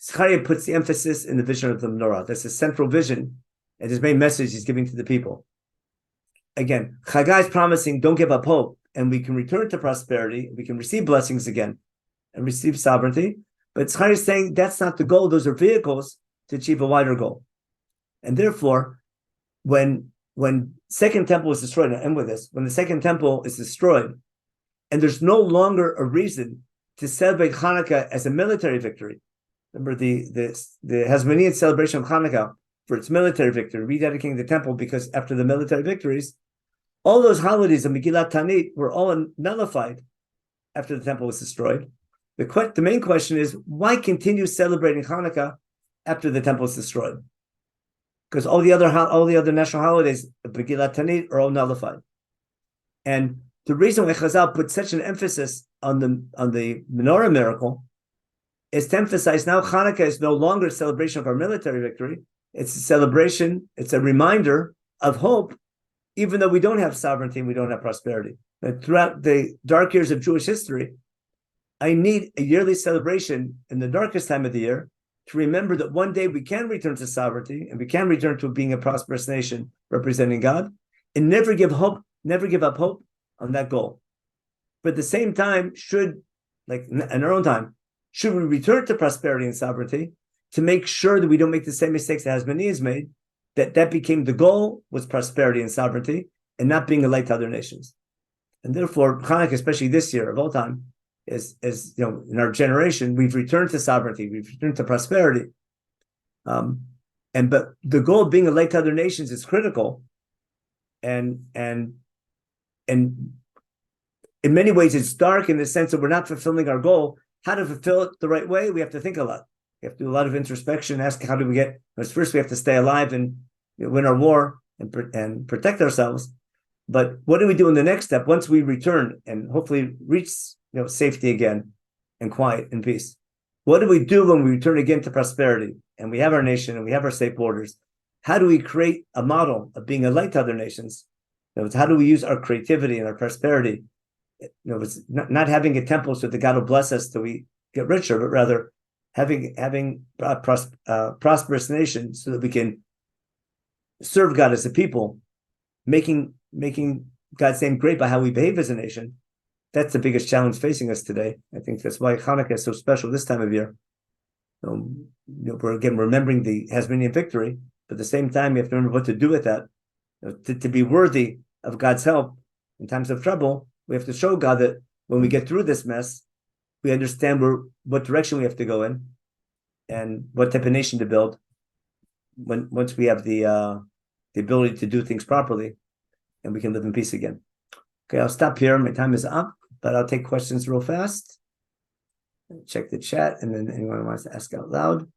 Zechariah puts the emphasis in the vision of the menorah. That's the central vision, and his main message he's giving to the people. Again, Chagai is promising, don't give up hope, and we can return to prosperity, we can receive blessings again, and receive sovereignty. But Zechariah is saying that's not the goal; those are vehicles to achieve a wider goal. And therefore, when Second Temple was destroyed, and I'll end with this, when the Second Temple is destroyed, and there's no longer a reason to celebrate Hanukkah as a military victory. Remember the Hasmonean celebration of Hanukkah for its military victory, rededicating the temple, because after the military victories, all those holidays of Megillat Tanit were all nullified after the temple was destroyed. The main question is, why continue celebrating Hanukkah after the temple is destroyed? Because all the other national holidays of Megillat Tanit are all nullified. And the reason why Chazal put such an emphasis on the menorah miracle is to emphasize now Hanukkah is no longer a celebration of our military victory. It's a celebration, it's a reminder of hope, even though we don't have sovereignty and we don't have prosperity. But throughout the dark years of Jewish history, I need a yearly celebration in the darkest time of the year to remember that one day we can return to sovereignty and we can return to being a prosperous nation representing God, and never give up hope on that goal. But at the same time, in our own time, should we return to prosperity and sovereignty to make sure that we don't make the same mistakes that Hasmonean has made, that became the goal, was prosperity and sovereignty, and not being a light to other nations. And therefore, Hanukkah, especially this year of all time, is in our generation, we've returned to sovereignty, we've returned to prosperity. But the goal of being a light to other nations is critical. And in many ways, it's dark in the sense that we're not fulfilling our goal. How to fulfill it the right way, we have to think a lot. We have to do a lot of introspection, ask how do we get, first we have to stay alive and win our war and protect ourselves. But what do we do in the next step once we return and hopefully reach safety again and quiet and peace? What do we do when we return again to prosperity and we have our nation and we have our safe borders? How do we create a model of being a light to other nations? How do we use our creativity and our prosperity? It's not having a temple so that God will bless us till we get richer, but rather having a prosperous nation so that we can serve God as a people, making God's name great by how we behave as a nation. That's the biggest challenge facing us today. I think that's why Hanukkah is so special this time of year. We're again remembering the Hasmonean victory, but at the same time, you have to remember what to do with that. To be worthy of God's help in times of trouble, we have to show God that when we get through this mess, we understand what direction we have to go in and what type of nation to build once we have the ability to do things properly and we can live in peace again. Okay, I'll stop here. My time is up, but I'll take questions real fast. Check the chat, and then anyone who wants to ask out loud.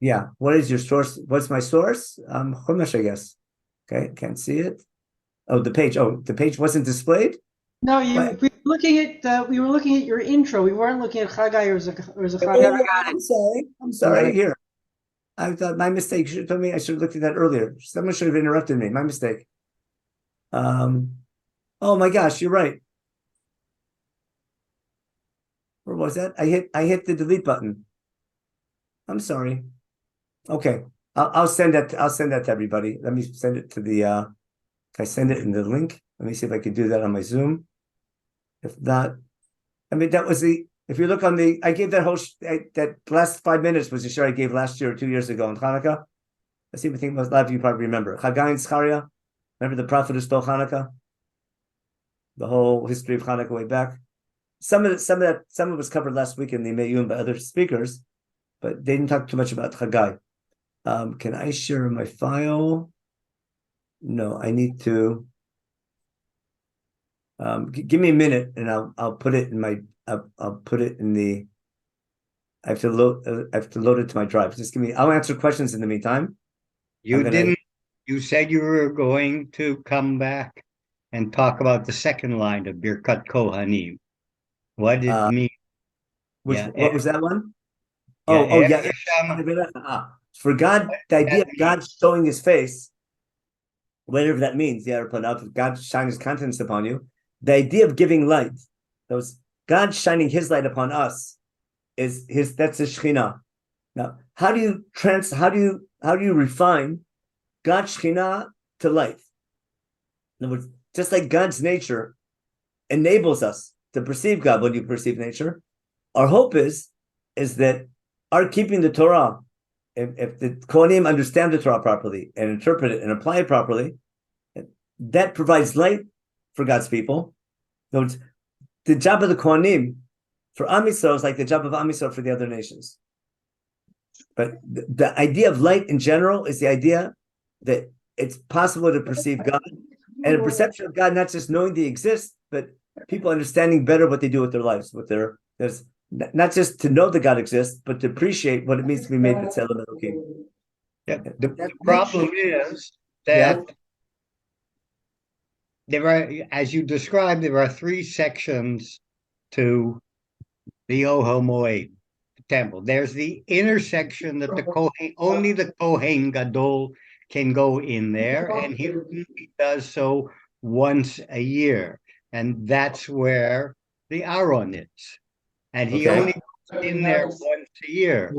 Yeah, what is your source? What's my source? Chumash, I guess. Okay, can't see it. Oh, the page. Oh, the page wasn't displayed? No, we were looking at your intro. We weren't looking at Chagai or Zechariah. Oh, I'm sorry. Here. I thought my mistake. You should have told me I should have looked at that earlier. Someone should have interrupted me. My mistake. Oh my gosh, you're right. Where was that? I hit the delete button. I'm sorry. Okay. I'll send that to everybody. Let me send it to the can I send it in the link? Let me see if I can do that on my Zoom. If not, that was if you look on I gave that that last 5 minutes was the share I gave last year or 2 years ago on Hanukkah. Let's see if I think most of you probably remember. Chagai and Zechariah. Remember the prophet who stole Hanukkah? The whole history of Hanukkah way back. Some of it was covered last week in the Meyun by other speakers, but they didn't talk too much about Chagai. Can I share my file? No, I need to. Give me a minute, and I'll put it in my. I'll put it in the. I have to load it to my drive. Just give me. I'll answer questions in the meantime. You said you were going to come back and talk about the second line of Birkat Kohanim. What did it mean? What was that one? Yeah, For God, the idea of God showing his face, whatever that means, God shining his countenance upon you, the idea of giving light, God shining his light upon us, that's the Shekhinah. Now, how do you refine God's Shekhinah to light? In other words, just like God's nature enables us to perceive God when you perceive nature, our hope is that our keeping the Torah, if the Kohanim understand the Torah properly and interpret it and apply it properly, that provides light for God's people. So the job of the Kohanim for Am Yisrael is like the job of Am Yisrael for the other nations. But the idea of light in general is the idea that it's possible to perceive God, and a perception of God, not just knowing they exist, but people understanding better what they do with their lives, there's not just to know that God exists, but to appreciate what it means to be made B'Tselem Elokim. Yeah, the problem is that there are, as you described, there are 3 sections to the Ohel Moed temple. There's the inner section that only the Kohen Gadol can go in there, and he does so once a year, and that's where the Aron is, and he only goes in there once a year.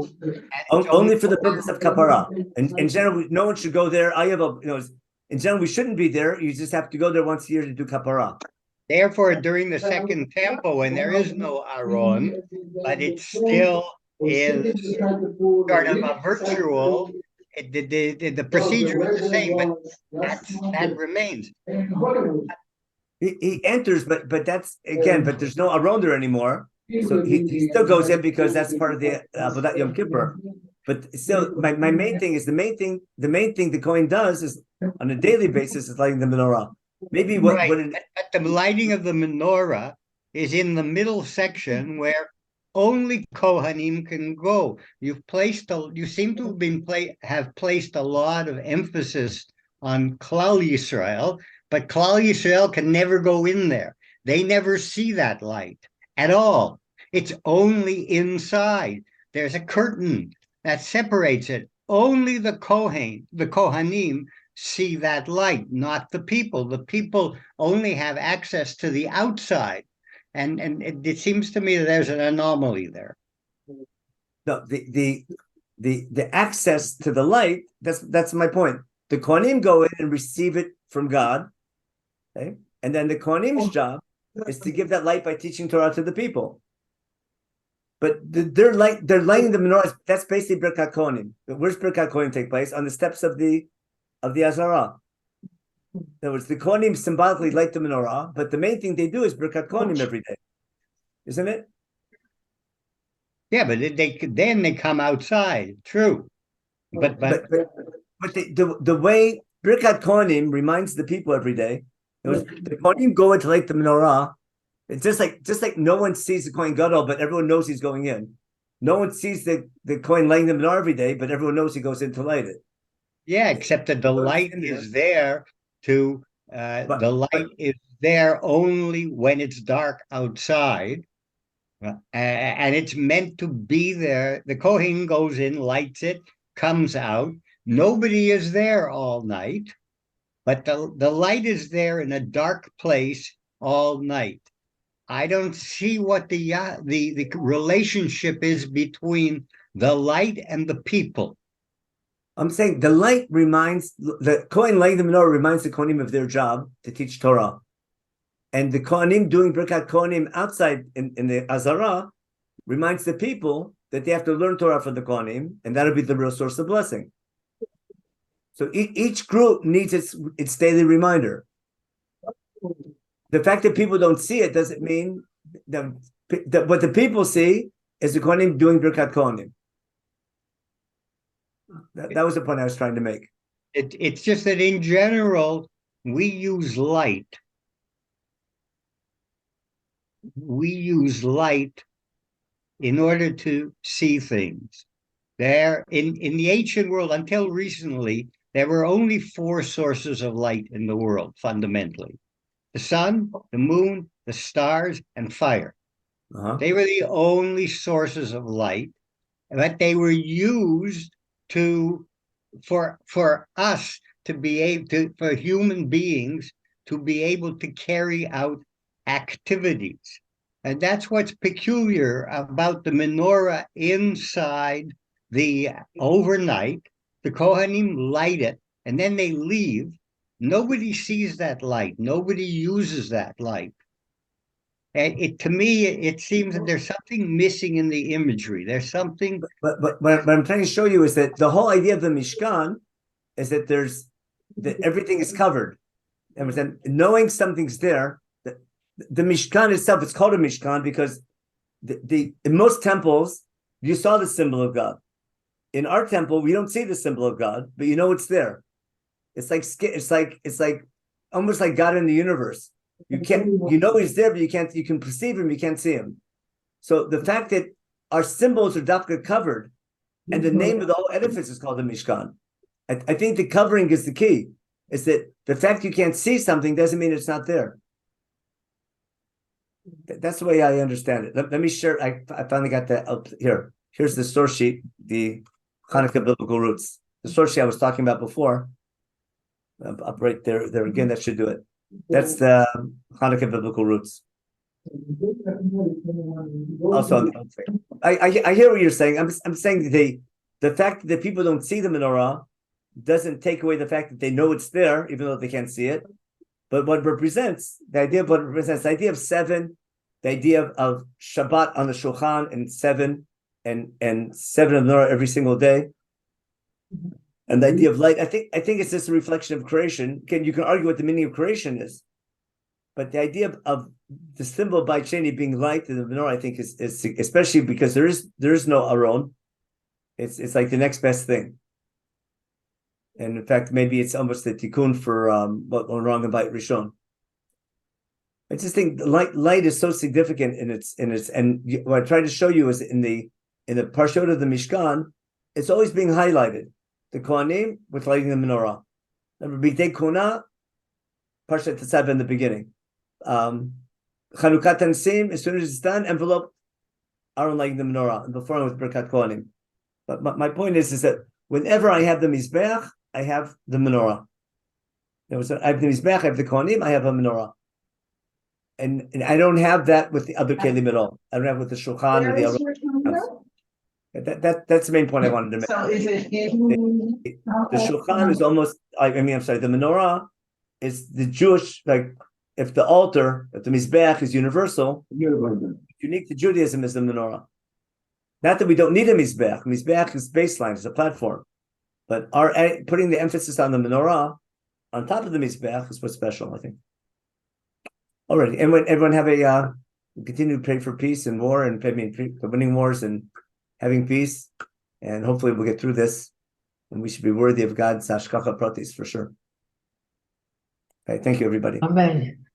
Only for the purpose of kapara. And in general, no one should go there. In general, we shouldn't be there. You just have to go there once a year to do kapara. Therefore, during the second temple, when there is no Aron, but it still is sort of a virtual, the procedure is the same, but that remains. He enters, but that's again, but there's no Aron there anymore. So he still goes in because that's part of the Avodat Yom Kippur. But still, my main thing is the main thing the Kohen does is on a daily basis is lighting the menorah. Maybe but the lighting of the menorah is in the middle section where only Kohanim can go. You seem to have placed a lot of emphasis on Klal Yisrael, but Klal Yisrael can never go in there. They never see that light at all. It's only inside. There's a curtain that separates it. Only the Kohanim see that light, not the people. The people only have access to the outside. And it seems to me that there's an anomaly there. No, the access to the light, that's my point. The Kohanim go in and receive it from God. Okay? And then the Kohanim's job is to give that light by teaching Torah to the people. But they're lighting the menorah. That's basically Birkat Kohanim. Where's Birkat Kohanim take place? On the steps of the Azara. In other words, the Kohanim symbolically light the menorah, but the main thing they do is Birkat Kohanim every day, isn't it? Yeah, but then they come outside. True, but the way Birkat Kohanim reminds the people every day, the Kohanim go in to light the menorah. It's just like no one sees the Kohen Gadol, but everyone knows he's going in. No one sees the Kohen lighting the menorah every day, but everyone knows he goes in to light it. Yeah, except that the light is there the light is there only when it's dark outside, and it's meant to be there. The Kohen goes in, lights it, comes out. Nobody is there all night, but the light is there in a dark place all night. I don't see what the relationship is between the light and the people. I'm saying the light the Kohen lighting the menorah reminds the Kohanim of their job to teach Torah. And the Kohanim doing Birkat Kohanim outside in the Azara reminds the people that they have to learn Torah from the Kohanim, and that'll be the real source of blessing. So each group needs its daily reminder. The fact that people don't see it doesn't mean that what the people see is the Kohanim doing Birkat Kohanim. That was the point I was trying to make. It's just that in general, we use light. We use light in order to see things. There, in the ancient world, until recently, there were only 4 sources of light in the world, fundamentally. the sun, the moon, the stars, and fire. They were the only sources of light, but they were used for us to be able to, for human beings to be able to carry out activities. And that's what's peculiar about the menorah inside the overnight. The Kohanim light it and then they leave. Nobody sees that light. Nobody uses that light. And to me, it seems that there's something missing in the imagery. There's something. But what I'm trying to show you is that the whole idea of the Mishkan is that that everything is covered. And then knowing something's there, the Mishkan itself, it's called a Mishkan because in most temples, you saw the symbol of God. In our temple, we don't see the symbol of God, but you know it's there. It's like almost like God in the universe. You know he's there, but you can perceive him, you can't see him. So the fact that our symbols are dafka covered, and the name of the whole edifice is called the Mishkan. I think the covering is the key. Is that the fact you can't see something doesn't mean it's not there. That's the way I understand it. Let me share. I finally got that up here. Here's the source sheet, the Hanukkah biblical roots. The source sheet I was talking about before. Up right there again. That should do it. That's the Hanukkah biblical roots. Also, I hear what you're saying. I'm saying the fact that people don't see the menorah doesn't take away the fact that they know it's there, even though they can't see it. But what represents the idea of 7, the idea of Shabbat on the Shulchan and 7 and 7 of the menorah every single day, and the idea of light. I think it's just a reflection of creation. You can argue what the meaning of creation is, but the idea of the symbol of Beit Sheni being light in the menorah, I think is especially because there is no Aron. It's like the next best thing. And in fact, maybe it's almost the tikkun for what went wrong in Beit Rishon. I just think light is so significant in its and what I tried to show you is in the parshot of the Mishkan, it's always being highlighted. The Kohanim with lighting the menorah. Remember, B'dei Kuna, Parshat Tetzav in the beginning. Chanukat Tansim, as soon as it's done, envelope Aaron lighting the menorah, and before with Birkat Kohanim. But my point is that whenever I have the Mizbeach, I have the menorah. I have the Mizbeach, I have the Kohanim, I have a menorah. And I don't have that with the other Kelim at all. I don't have it with the Shulchan or the other. That's the main point I wanted to make. So is it the Shulchan is almost, the menorah is the Jewish, like, if the altar, if the Mizbeach is universal, unique to Judaism is the menorah. Not that we don't need a Mizbeach. Mizbeach is baseline, it's a platform. But putting the emphasis on the menorah on top of the Mizbeach is what's special, I think. Already, and when everyone have continue to pray for peace and war and for winning wars and having peace, and hopefully we'll get through this, and we should be worthy of God's hashgacha pratis for sure. Okay, thank you, everybody. Amen.